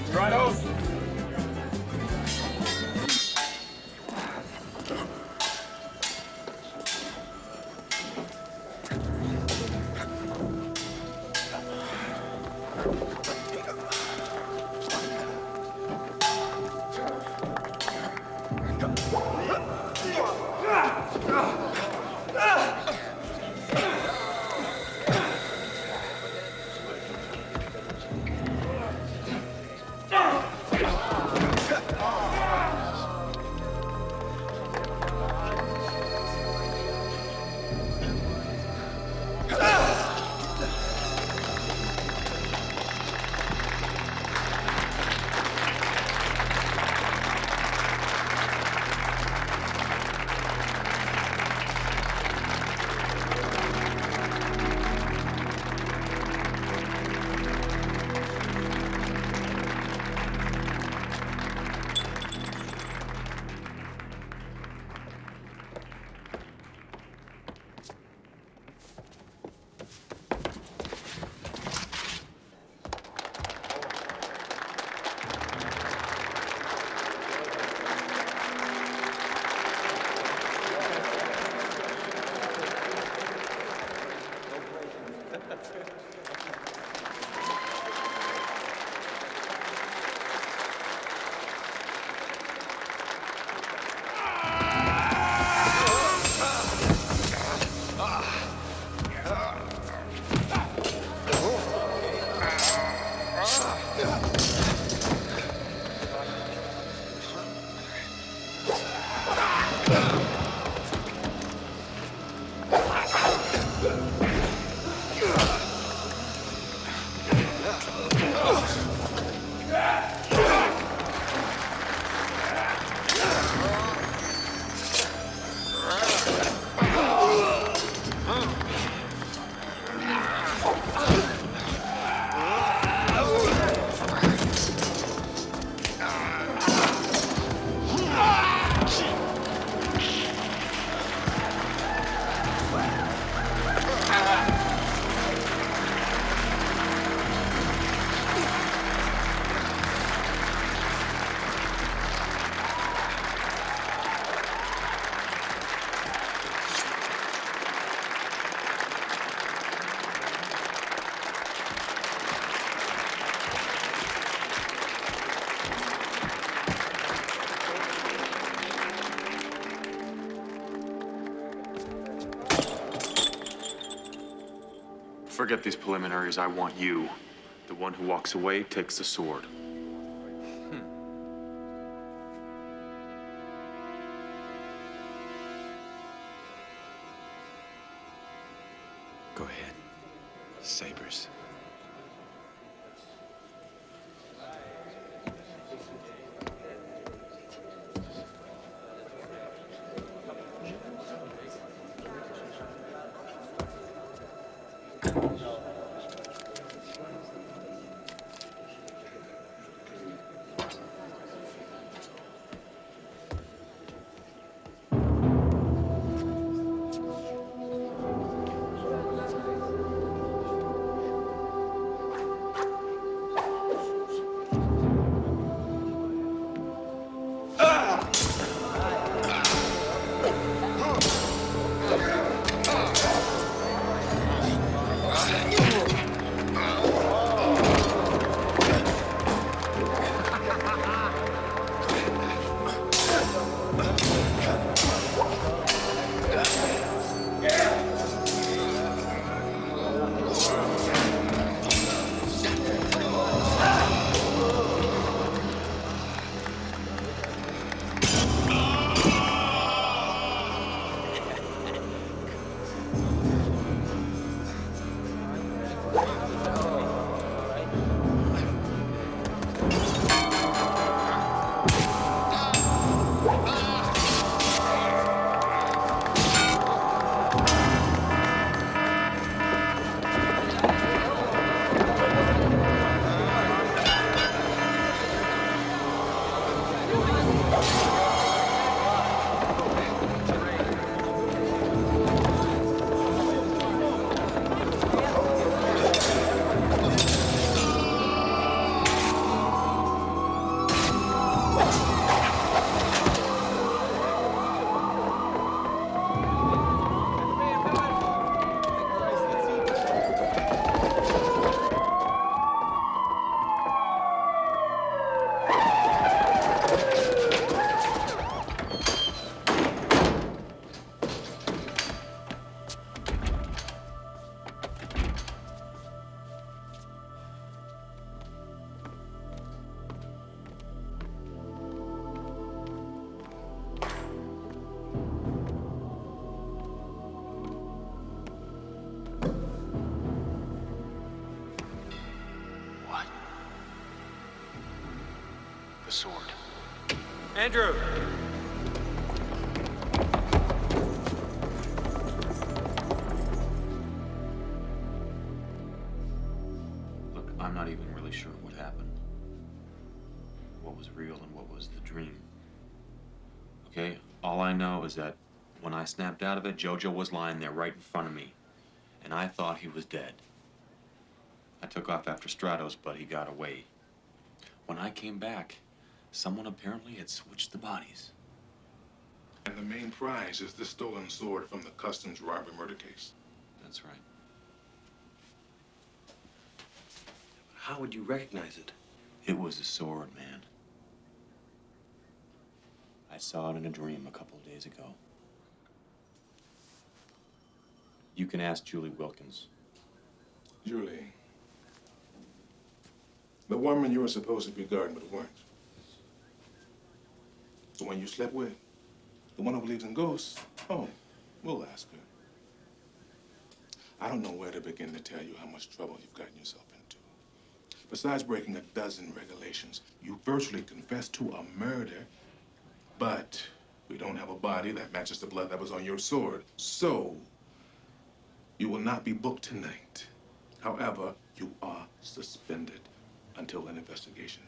Stratos! Forget these preliminaries. I want you. The one who walks away takes the sword. Go ahead. Sabers. The sword. Andrew! Look, I'm not even really sure what happened. What was real and what was the dream. Okay? All I know is that when I snapped out of it, Jojo was lying there right in front of me. And I thought he was dead. I took off after Stratos, but he got away. When I came back, someone apparently had switched the bodies. And the main prize is the stolen sword from the customs robbery murder case. That's right. How would you recognize it? It was the sword, man. I saw it in a dream a couple of days ago. You can ask Julie Wilkins. Julie. The woman you were supposed to be guarding but weren't. The one you slept with. The one who believes in ghosts. Oh, we'll ask her. I don't know where to begin to tell you how much trouble you've gotten yourself into. Besides breaking a dozen regulations, you virtually confessed to a murder, but we don't have a body that matches the blood that was on your sword. So, you will not be booked tonight. However, you are suspended until an investigation.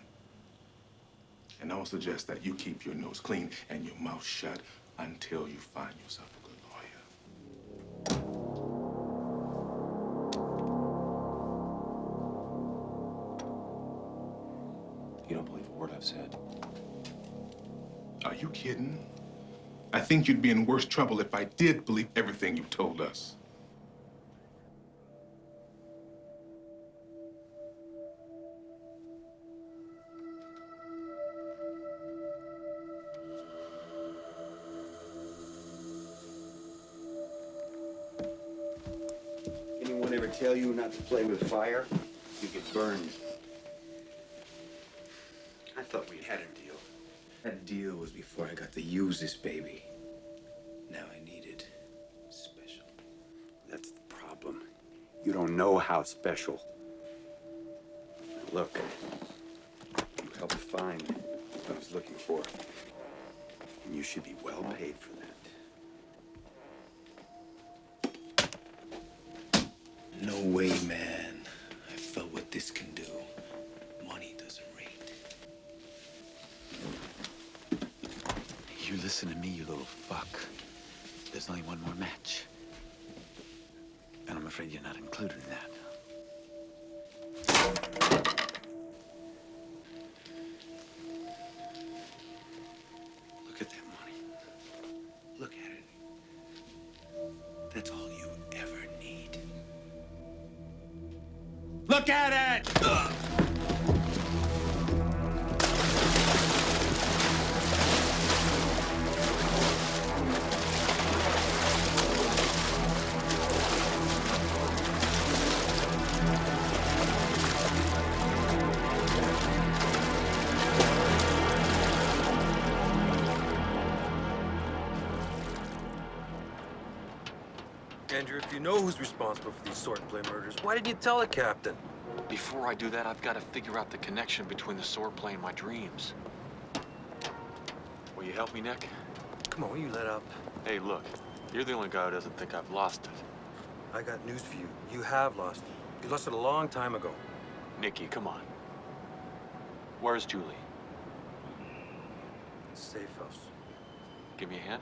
And I will suggest that you keep your nose clean and your mouth shut until you find yourself a good lawyer. You don't believe a word I've said. Are you kidding? I think you'd be in worse trouble if I did believe everything you told us. Anyone ever tell you not to play with fire? You get burned. I thought we had a deal. That deal was before I got to use this baby. Now I need it special. That's the problem. You don't know how special. Now look, you helped find what I was looking for. And you should be well paid for that. No way, man. I felt what this can do. Money doesn't rate. You listen to me, you little fuck. There's only one more match. And I'm afraid you're not included in that. Look at that money. Look at it. That's all you ever need. Look at it! Andrew, if you know who's responsible for these swordplay murders, why didn't you tell the captain? Before I do that, I've got to figure out the connection between the swordplay and my dreams. Will you help me, Nick? Come on, will you let up? Hey, look, you're the only guy who doesn't think I've lost it. I got news for you. You have lost it. You lost it a long time ago. Nicky, come on. Where's Julie? Safe house. Give me a hand?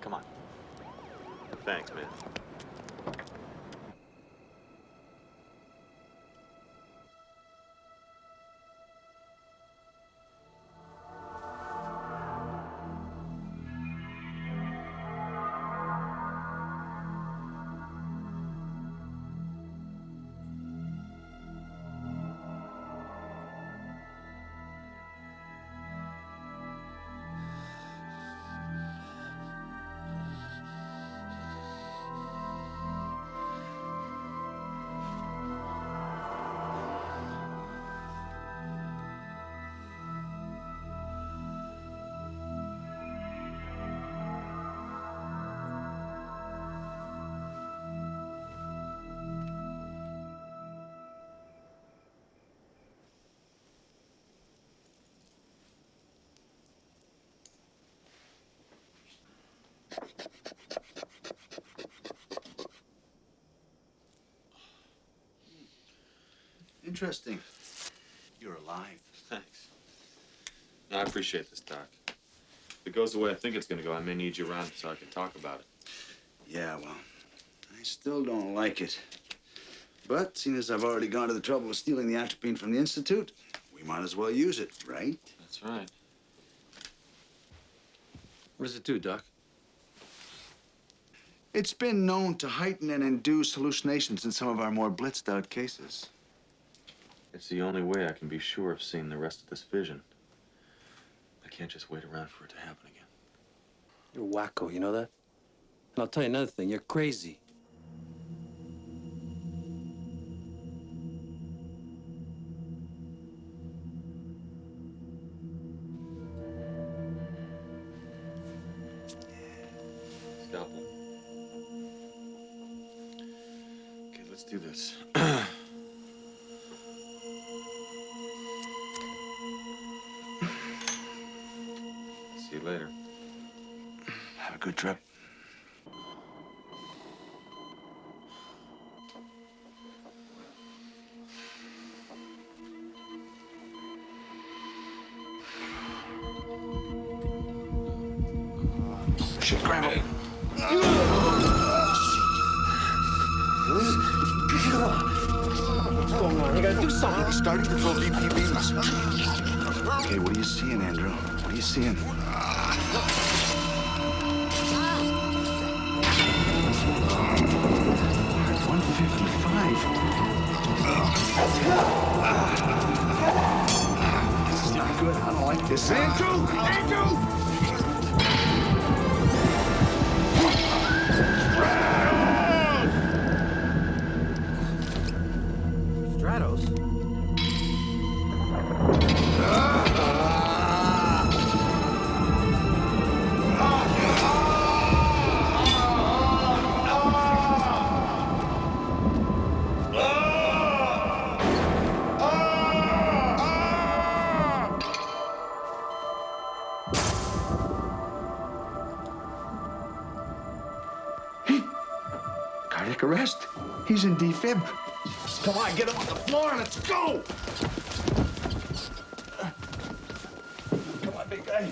Come on. Thanks, man. Interesting. You're alive. Thanks. I appreciate this, Doc. If it goes the way I think it's gonna go, I may need you around so I can talk about it. Yeah, well, I still don't like it. But seeing as I've already gone to the trouble of stealing the atropine from the Institute, we might as well use it, right? That's right. What does it do, Doc? It's been known to heighten and induce hallucinations in some of our more blitzed out cases. It's the only way I can be sure of seeing the rest of this vision. I can't just wait around for it to happen again. You're wacko, you know that? And I'll tell you another thing, you're crazy. Scalpel. Okay, let's do this. See you later. Have a good trip. Shit, grab him. What's going on? You gotta do something. He's starting to throw VP beams. Okay, what are you seeing, Andrew? What are you seeing? 155. This is not good. I don't like this. Andrew! Andrew! cardiac arrest. He's in defib. Come on, get him on the floor and let's go! Come on, big guy.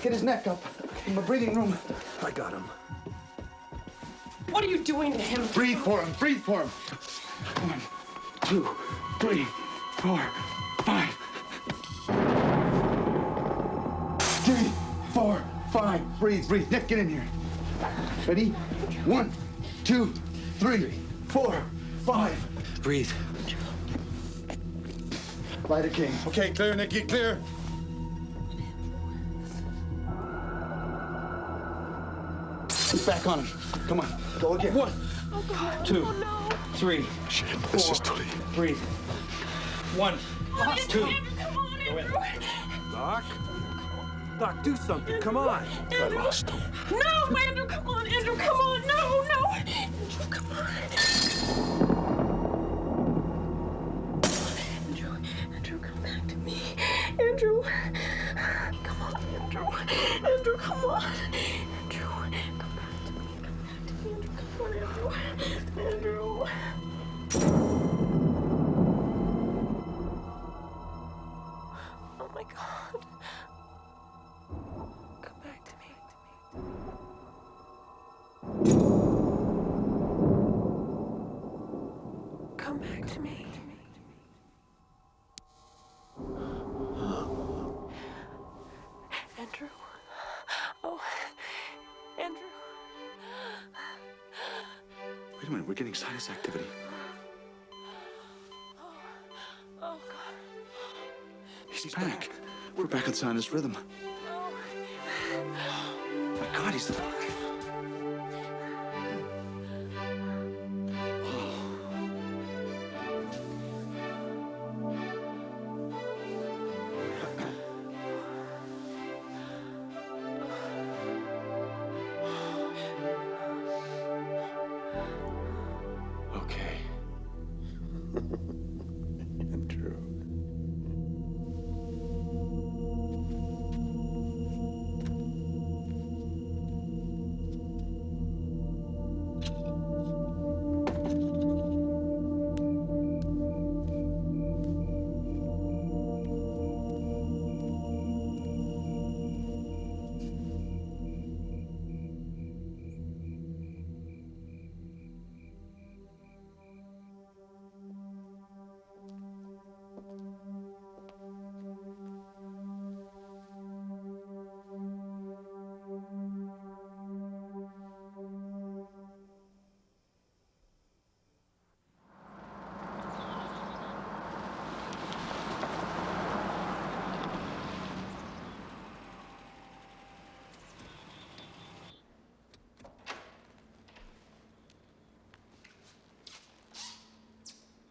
Get his neck up in the breathing room. I got him. What are you doing to him? Breathe for him, breathe for him. 1, 2, 3, 4, 5. 3, 4, 5. Breathe, breathe. Nick, get in here. Ready? 1, 2, 3, 4, 5. Breathe. Light it, King. Okay, clear, Nicky, clear. Get back on him. Come on, go again. 1, 2, 3, 4. Breathe. 1, 2. Go in. Doc? Doc, do something. Come on. I lost him. No, Andrew, come on, Andrew, come on. No, no. Andrew, come on. Andrew, come back to me. Andrew. Come on, Andrew. Andrew, come on. Andrew, come back to me. Come back to me, Andrew. Come on, Andrew. Andrew. Oh, my God. Come back to me. Come back to me. Andrew. Oh, Andrew. Wait a minute, we're getting sinus activity. Oh, God. He's back. We're back in sinus rhythm. Oh. My God, he's alive. Okay. Andrew.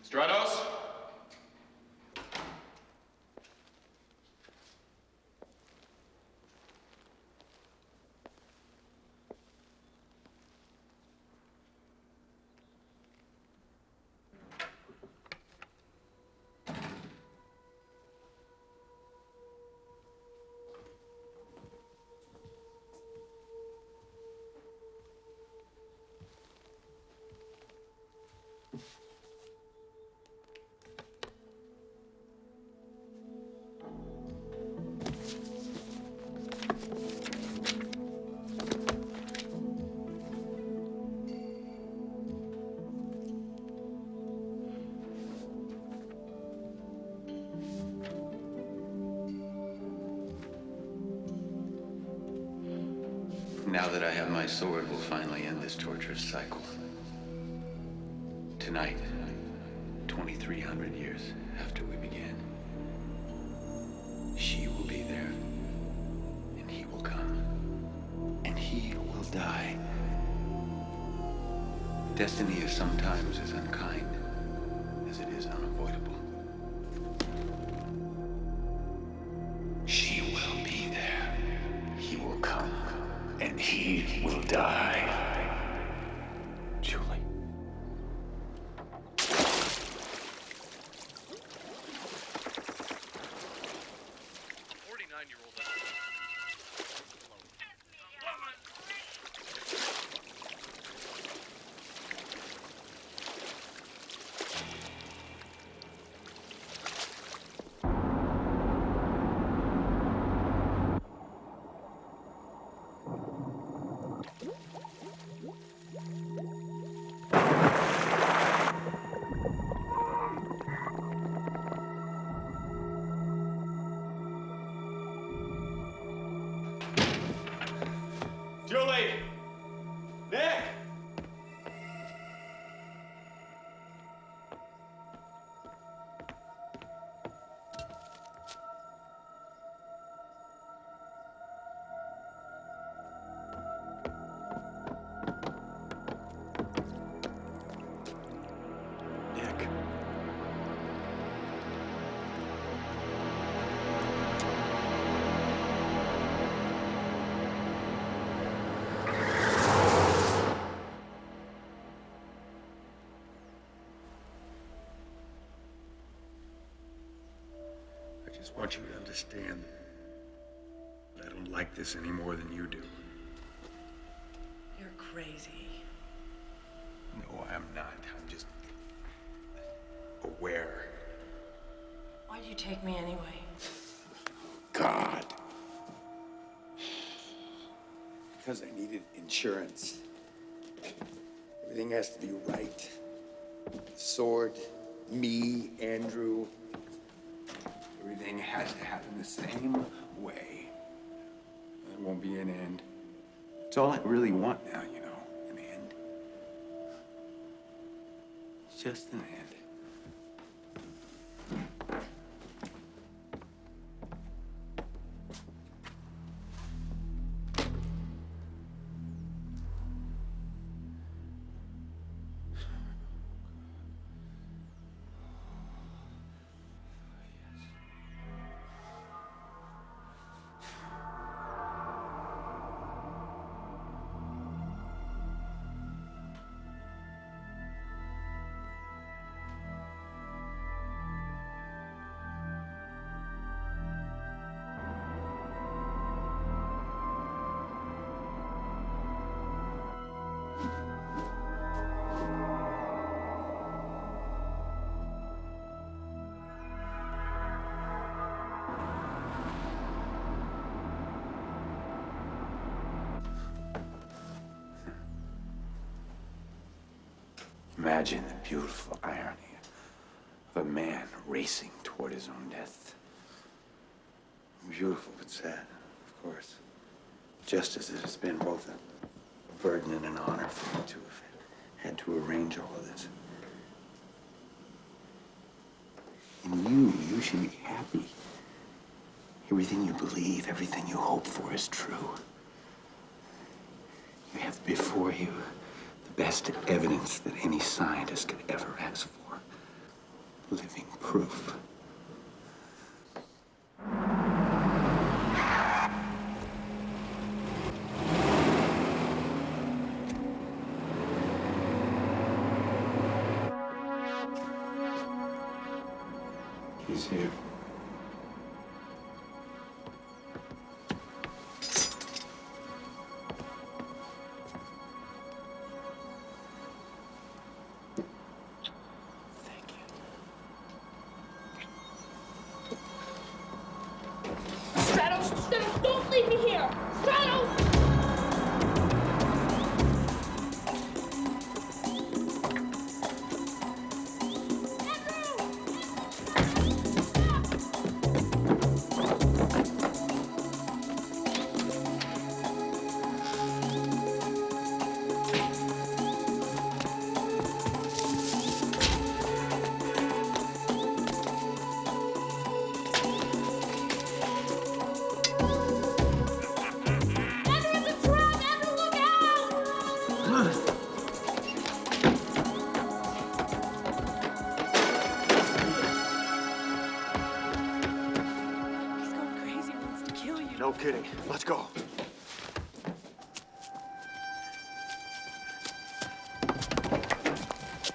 Stratos? Now that I have my sword, we'll finally end this torturous cycle. Tonight, 2,300 years after we began, she will be there, and he will come, and he will die. Destiny is sometimes as unkind as it is unavoidable. She will be there. He will come, and he will die. Julie. Anybody? Nick? I just want you to understand that I don't like this any more than you do. You're crazy. No, I'm not. I'm just aware. Why'd you take me anyway? God. Because I needed insurance. Everything has to be right. Sword, me, Andrew. Everything has to happen the same way. There won't be an end. It's all I really want now, you know, an end. It's just an end. Imagine the beautiful irony of a man racing toward his own death. Beautiful but sad, of course. Just as it has been both a burden and an honor for me to have had to arrange all of this. And you should be happy. Everything you believe, everything you hope for is true. You have before you the best evidence that any scientist could ever ask for. Living proof. He's here. Stratos! Stratos, don't leave me here! Stratos! No kidding. Let's go.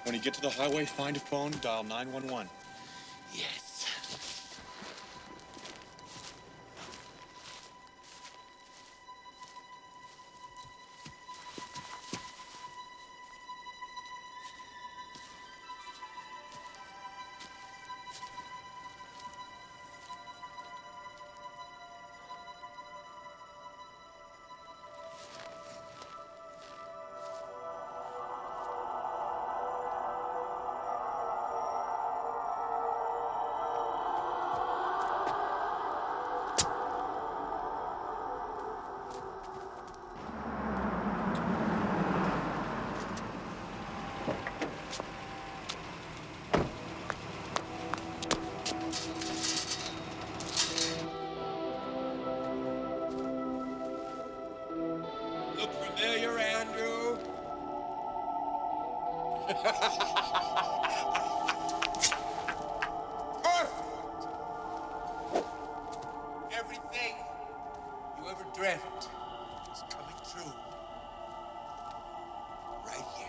When you get to the highway, find a phone, dial 911. Yes. Everything you ever dreamt is coming true. Right here.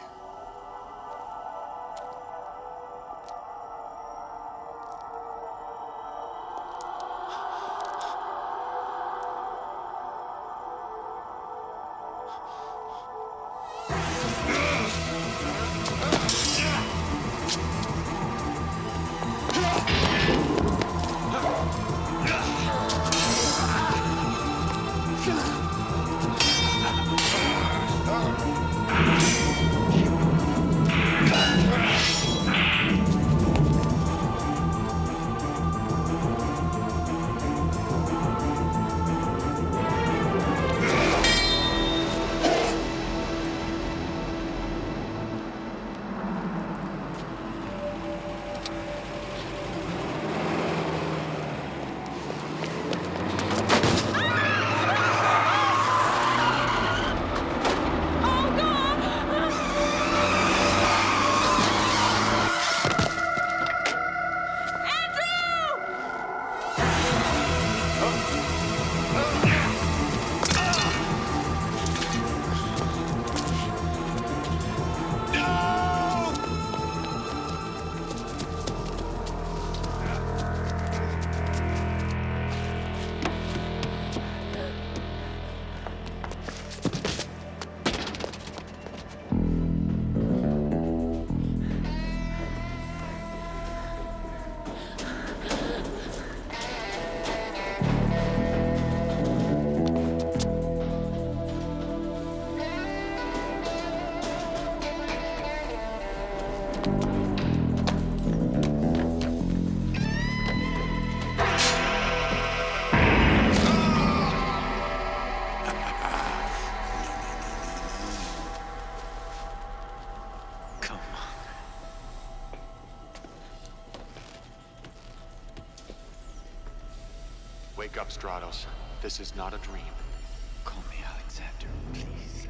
Wake up, Stratos. This is not a dream. Call me Alexander, please.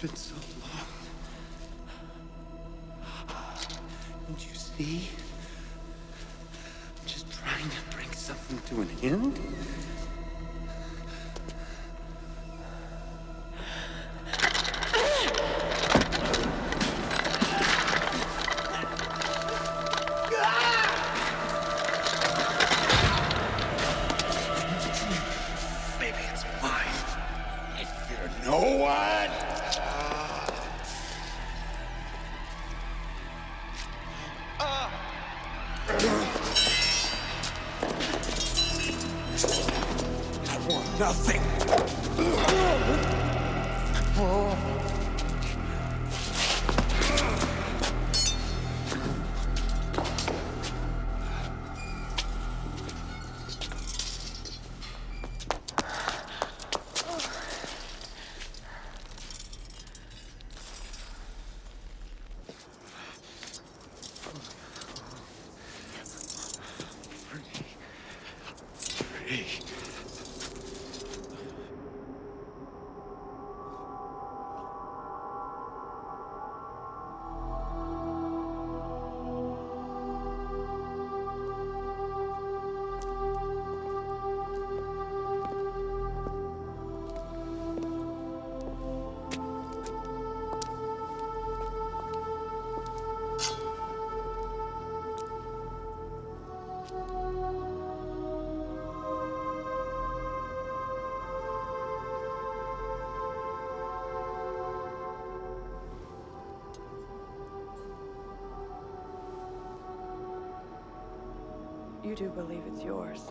Been so long. Don't you see? I'm just trying to bring something to an end. Maybe it's mine. And you're no one. Nothing. You do believe it's yours.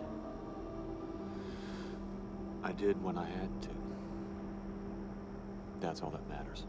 I did when I had to. That's all that matters.